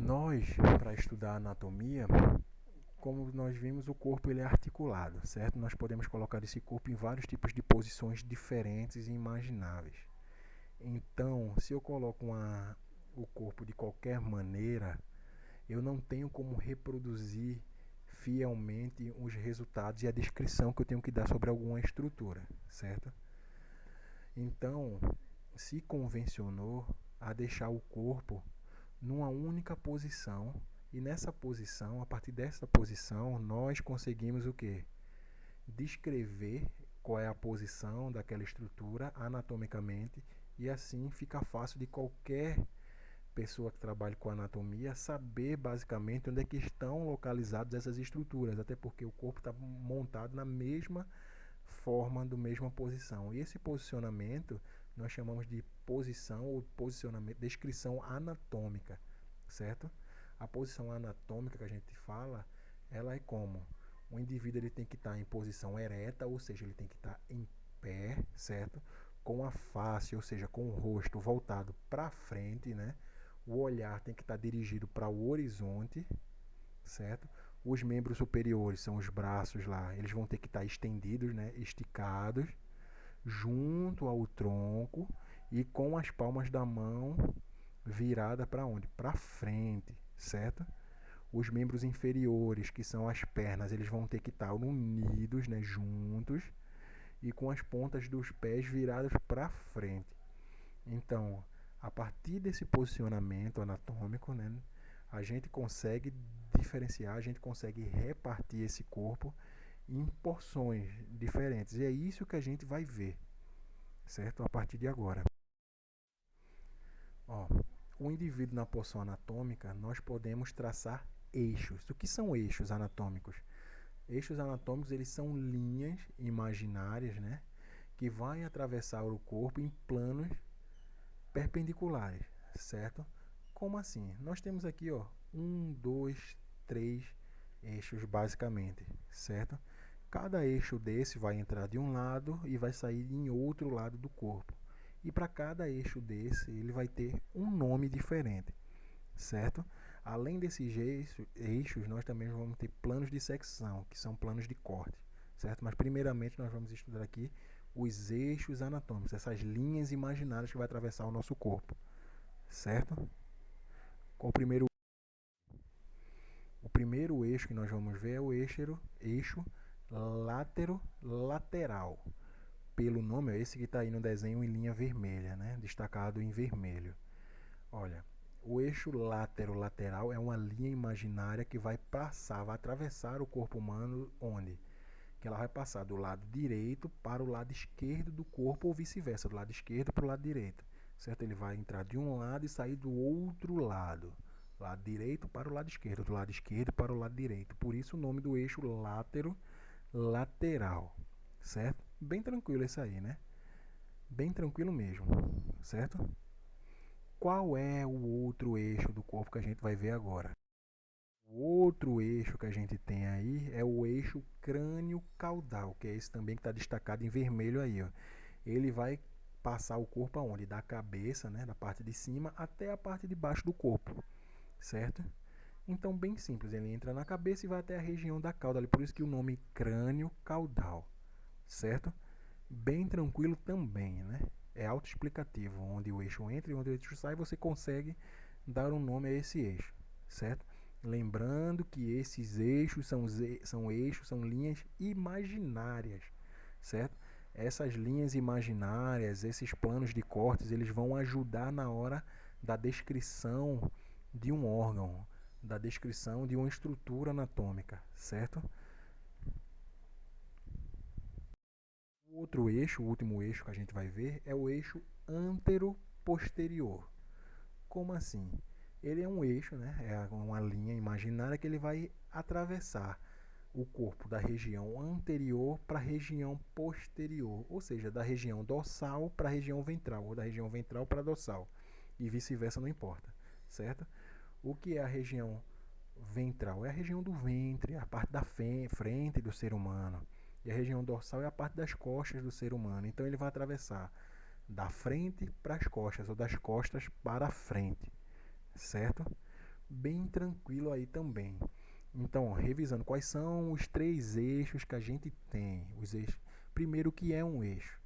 [SPEAKER 1] Nós, para estudar anatomia, como nós vimos, o corpo ele é articulado, certo? Nós podemos colocar esse corpo em vários tipos de posições diferentes e imagináveis. Então, se eu coloco o corpo de qualquer maneira, eu não tenho como reproduzir fielmente os resultados e a descrição que eu tenho que dar sobre alguma estrutura, certo? Então, se convencionou a deixar o corpo numa única posição e nessa posição, a partir dessa posição, nós conseguimos o quê? Descrever qual é a posição daquela estrutura anatomicamente e assim fica fácil de qualquer pessoa que trabalha com anatomia saber basicamente onde é que estão localizadas essas estruturas, até porque o corpo está montado na mesma forma, da mesma posição. E esse posicionamento nós chamamos de posição ou posicionamento, descrição anatômica, certo? A posição anatômica que a gente fala, ela é como o indivíduo ele tem que estar em posição ereta, ou seja, ele tem que estar em pé, certo? Com a face, ou seja, com o rosto voltado para frente, né? O olhar tem que estar dirigido para o horizonte, certo? Os membros superiores são os braços lá, eles vão ter que estar estendidos, né? Esticados, junto ao tronco e com as palmas da mão virada para onde? Para frente, certo? Os membros inferiores, que são as pernas, eles vão ter que estar unidos, né? Juntos e com as pontas dos pés viradas para frente. Então, a partir desse posicionamento anatômico, né, a gente consegue diferenciar, a gente consegue repartir esse corpo em porções diferentes. E é isso que a gente vai ver, certo? A partir de agora. Ó, o indivíduo na porção anatômica, nós podemos traçar eixos. O que são eixos anatômicos? Eixos anatômicos, eles são linhas imaginárias, né, que vai atravessar o corpo em planos perpendiculares, certo? Como assim? Nós temos aqui, ó, 3 eixos basicamente, certo? Cada eixo desse vai entrar de um lado e vai sair em outro lado do corpo. E para cada eixo desse, ele vai ter um nome diferente, certo? Além desses eixos, nós também vamos ter planos de secção, que são planos de corte, certo? Mas primeiramente nós vamos estudar aqui os eixos anatômicos, essas linhas imaginárias que vai atravessar o nosso corpo, certo? Qual o primeiro eixo que nós vamos ver é o eixo látero-lateral. Pelo nome, é esse que está aí no desenho em linha vermelha, né? Destacado em vermelho. Olha, o eixo látero-lateral é uma linha imaginária que vai atravessar o corpo humano onde? Que ela vai passar do lado direito para o lado esquerdo do corpo ou vice-versa, do lado esquerdo para o lado direito, certo? Ele vai entrar de um lado e sair do outro lado, lado direito para o lado esquerdo, do lado esquerdo para o lado direito. Por isso o nome do eixo látero-lateral, certo? Bem tranquilo isso aí, né? Bem tranquilo mesmo, certo? Qual é o outro eixo do corpo que a gente vai ver agora? O outro eixo que a gente tem aí é o eixo crânio-caudal, que é esse também que está destacado em vermelho aí, ó. Ele vai passar o corpo aonde? Da cabeça, né, da parte de cima até a parte de baixo do corpo, certo? Então, bem simples, ele entra na cabeça e vai até a região da cauda, por isso que o nome crânio-caudal, certo? Bem tranquilo também, né? É autoexplicativo, onde o eixo entra e onde o eixo sai, você consegue dar um nome a esse eixo, certo? Lembrando que esses eixos são linhas imaginárias, certo? Essas linhas imaginárias, esses planos de cortes, eles vão ajudar na hora da descrição de um órgão, da descrição de uma estrutura anatômica, certo? O outro eixo, o último eixo que a gente vai ver, é o eixo antero-posterior. Como assim? Ele é um eixo, né? É uma linha imaginária que ele vai atravessar o corpo da região anterior para a região posterior, ou seja, da região dorsal para a região ventral, ou da região ventral para a dorsal, e vice-versa, não importa, certo? O que é a região ventral? É a região do ventre, a parte da frente do ser humano, e a região dorsal é a parte das costas do ser humano. Então ele vai atravessar da frente para as costas, ou das costas para a frente, certo? Bem tranquilo aí também. Então, revisando, quais são os 3 eixos que a gente tem? Os eixos. Primeiro, o que é um eixo?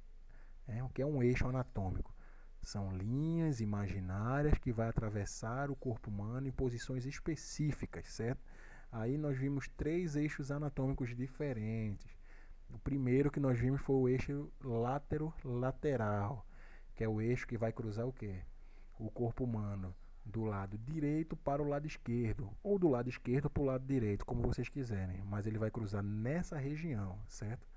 [SPEAKER 1] O que é um eixo anatômico? São linhas imaginárias que vai atravessar o corpo humano em posições específicas, certo? Aí nós vimos 3 eixos anatômicos diferentes. O primeiro que nós vimos foi o eixo látero-lateral, que é o eixo que vai cruzar o quê? O corpo humano do lado direito para o lado esquerdo, ou do lado esquerdo para o lado direito, como vocês quiserem, mas ele vai cruzar nessa região, certo?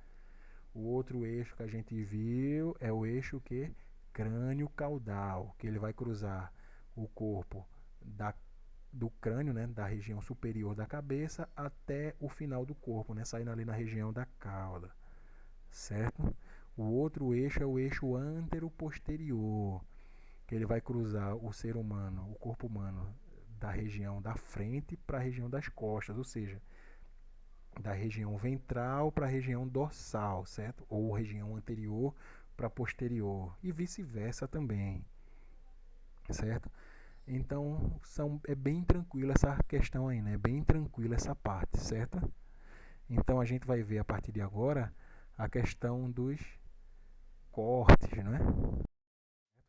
[SPEAKER 1] O outro eixo que a gente viu é o eixo que crânio-caudal, que ele vai cruzar o corpo da, do crânio, né, da região superior da cabeça até o final do corpo, né, saindo ali na região da cauda, certo? O outro eixo é o eixo antero-posterior, que ele vai cruzar o ser humano, o corpo humano, da região da frente para a região das costas, ou seja, da região ventral para a região dorsal, certo? Ou região anterior para posterior e vice-versa também, certo? Então é bem tranquilo essa questão aí, né? Bem tranquila essa parte, certo? Então a gente vai ver a partir de agora a questão dos cortes, né?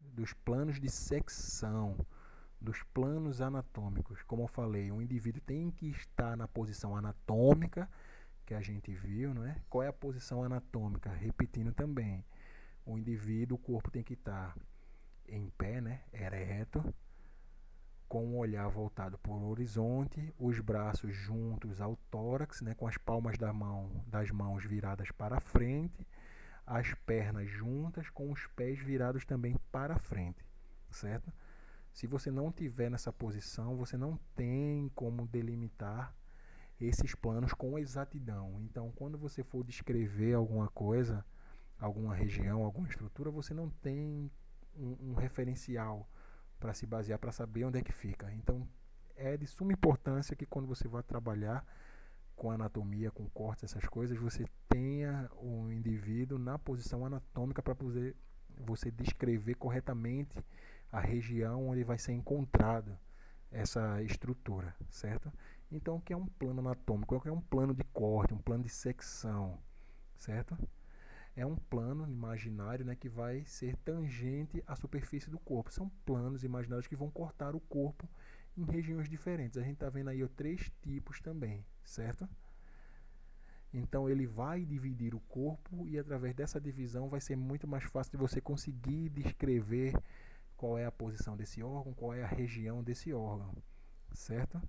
[SPEAKER 1] Dos planos de secção, dos planos anatômicos. Como eu falei, o indivíduo tem que estar na posição anatômica que a gente viu, não é? Qual é a posição anatômica? Repetindo também, o indivíduo, o corpo tem que estar em pé, né? Ereto, com o olhar voltado para o horizonte, os braços juntos ao tórax, né? Com as palmas das mãos viradas para frente, as pernas juntas, com os pés virados também para frente, certo? Se você não tiver nessa posição, você não tem como delimitar esses planos com exatidão. Então, quando você for descrever alguma coisa, alguma região, alguma estrutura, você não tem um referencial para se basear, para saber onde é que fica. Então, é de suma importância que quando você vai trabalhar com anatomia, com cortes, essas coisas, você tenha o indivíduo na posição anatômica para poder você descrever corretamente a região onde vai ser encontrado essa estrutura, certo? Então, o que é um plano anatômico? O que é um plano de corte, um plano de secção, certo? É um plano imaginário, né, que vai ser tangente à superfície do corpo. São planos imaginários que vão cortar o corpo em regiões diferentes. A gente está vendo aí 3 tipos também, certo? Então ele vai dividir o corpo e através dessa divisão vai ser muito mais fácil de você conseguir descrever qual é a posição desse órgão, qual é a região desse órgão, certo?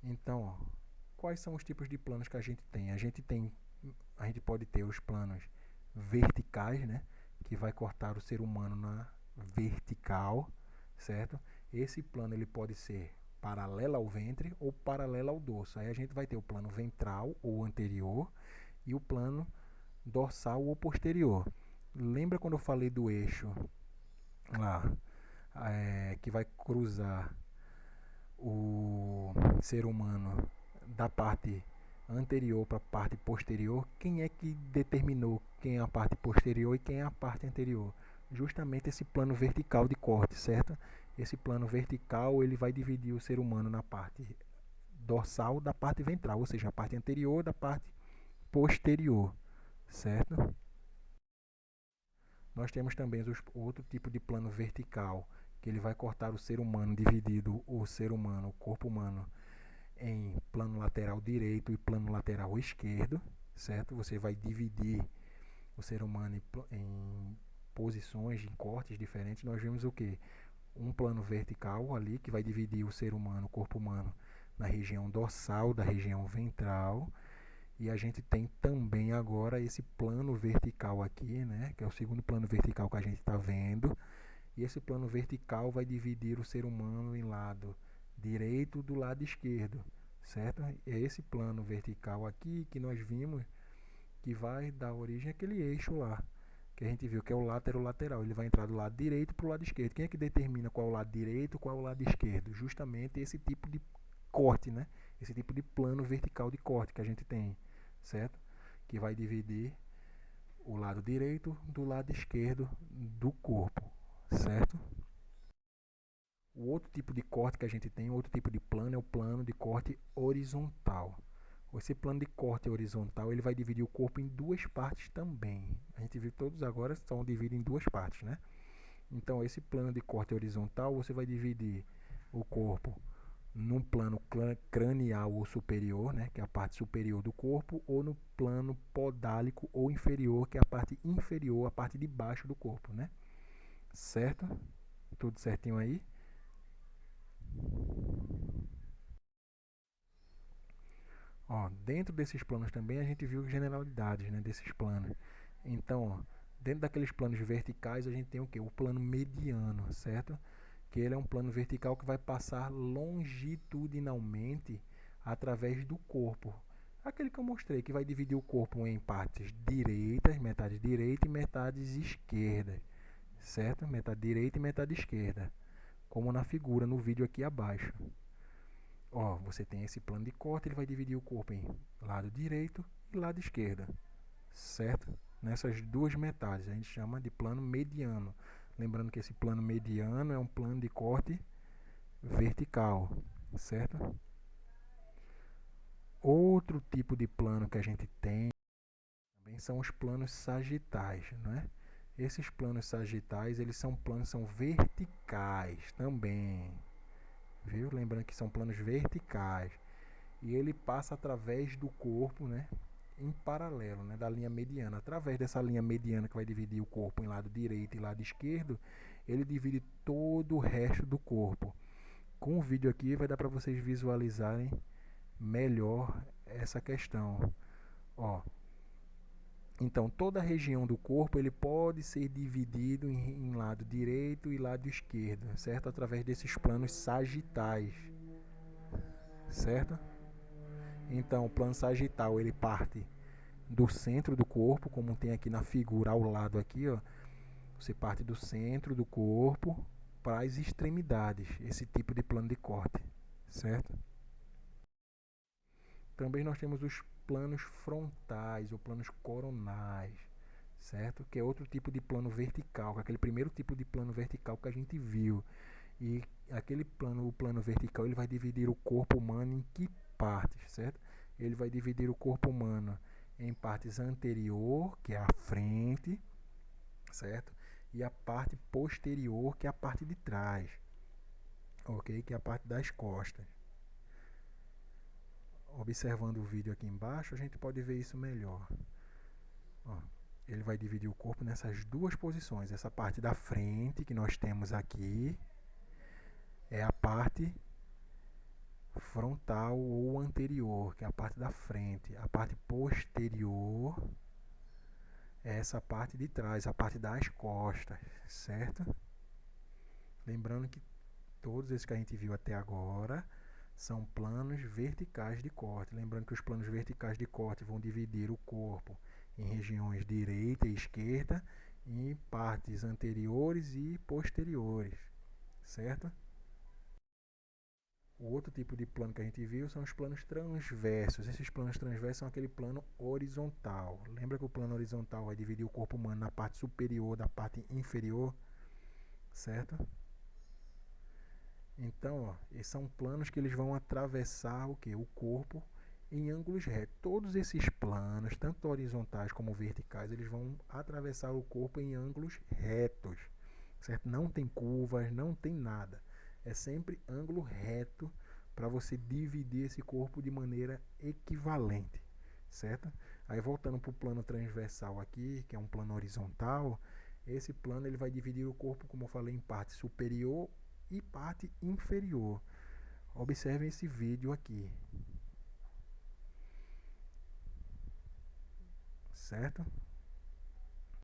[SPEAKER 1] Então, ó, quais são os tipos de planos que a gente tem? A gente pode ter os planos verticais, né, que vai cortar o ser humano na vertical, certo? Esse plano ele pode ser paralelo ao ventre ou paralelo ao dorso. Aí a gente vai ter o plano ventral ou anterior e o plano dorsal ou posterior. Lembra quando eu falei do eixo lá, que vai cruzar o ser humano da parte anterior para a parte posterior? Quem é que determinou quem é a parte posterior e quem é a parte anterior? Justamente esse plano vertical de corte, certo? Esse plano vertical ele vai dividir o ser humano na parte dorsal da parte ventral, ou seja, a parte anterior da parte posterior, certo? Nós temos também outro tipo de plano vertical, que ele vai cortar o ser humano, dividido o ser humano, o corpo humano, em plano lateral direito e plano lateral esquerdo, certo? Você vai dividir o ser humano em posições, em cortes diferentes. Nós vimos o que? Um plano vertical ali, que vai dividir o ser humano, o corpo humano, na região dorsal, da região ventral. E a gente tem também agora esse plano vertical aqui, né? Que é o segundo plano vertical que a gente está vendo. E esse plano vertical vai dividir o ser humano em lado direito do lado esquerdo, certo? É esse plano vertical aqui que nós vimos que vai dar origem àquele eixo lá, que a gente viu que é o lateral. Ele vai entrar do lado direito para o lado esquerdo. Quem é que determina qual é o lado direito, qual é o lado esquerdo? Justamente esse tipo de corte, né? Esse tipo de plano vertical de corte que a gente tem, certo? Que vai dividir o lado direito do lado esquerdo do corpo, certo? O outro tipo de corte que a gente tem, outro tipo de plano, é o plano de corte horizontal. Esse plano de corte horizontal ele vai dividir o corpo em 2 partes também. A gente viu que todos agora estão divididos em 2 partes, né? Então, esse plano de corte horizontal, você vai dividir o corpo num plano cranial ou superior, né, que é a parte superior do corpo, ou no plano podálico ou inferior, que é a parte inferior, a parte de baixo do corpo, né? Certo? Tudo certinho aí? Ó, dentro desses planos também a gente viu generalidades, né, desses planos. Então, ó, Dentro daqueles planos verticais, a gente tem o quê? O plano mediano, certo? Que ele é um plano vertical que vai passar longitudinalmente através do corpo. Aquele que eu mostrei, que vai dividir o corpo em partes direitas, metade direita e metades esquerdas, certo? Metade direita e metade esquerda, como na figura, no vídeo aqui abaixo. Ó, você tem esse plano de corte, ele vai dividir o corpo em lado direito e lado esquerdo, certo? Nessas duas metades, a gente chama de plano mediano. Lembrando que esse plano mediano é um plano de corte vertical, certo? Outro tipo de plano que a gente tem também são os planos sagitais, não é? Esses planos sagitais, eles são planos, são verticais também, viu? Lembrando que são planos verticais. E ele passa através do corpo, né? Em paralelo, né, da linha mediana. Através dessa linha mediana que vai dividir o corpo em lado direito e lado esquerdo, ele divide todo o resto do corpo. Com o vídeo aqui vai dar para vocês visualizarem melhor essa questão. Ó, então toda a região do corpo ele pode ser dividido em lado direito e lado esquerdo, certo? Através desses planos sagitais, certo? Então o plano sagital ele parte do centro do corpo, como tem aqui na figura ao lado aqui, ó. Você parte do centro do corpo para as extremidades, esse tipo de plano de corte, certo? Também nós temos os planos frontais ou planos coronais, certo? Que é outro tipo de plano vertical, aquele primeiro tipo de plano vertical que a gente viu. E aquele plano, o plano vertical, ele vai dividir o corpo humano em que partes, certo? Ele vai dividir o corpo humano em partes anterior, que é a frente, certo? E a parte posterior, que é a parte de trás, ok? Que é a parte das costas. Observando o vídeo aqui embaixo, a gente pode ver isso melhor. Ó, ele vai dividir o corpo nessas duas posições. Essa parte da frente que nós temos aqui é a parte frontal ou anterior, que é a parte da frente. A parte posterior é essa parte de trás, a parte das costas, certo? Lembrando que todos esses que a gente viu até agora são planos verticais de corte. Lembrando que os planos verticais de corte vão dividir o corpo em regiões direita e esquerda, em partes anteriores e posteriores, certo? O outro tipo de plano que a gente viu são os planos transversos. Esses planos transversos são aquele plano horizontal. Lembra que o plano horizontal vai dividir o corpo humano na parte superior da parte inferior, certo? Então, ó, esses são planos que eles vão atravessar o que? O corpo em ângulos retos. Todos esses planos, tanto horizontais como verticais, eles vão atravessar o corpo em ângulos retos, certo? Não tem curvas, não tem nada. É sempre ângulo reto para você dividir esse corpo de maneira equivalente, certo? Aí voltando para o plano transversal aqui, que é um plano horizontal, esse plano ele vai dividir o corpo, como eu falei, em parte superior e parte inferior. Observem esse vídeo aqui, certo?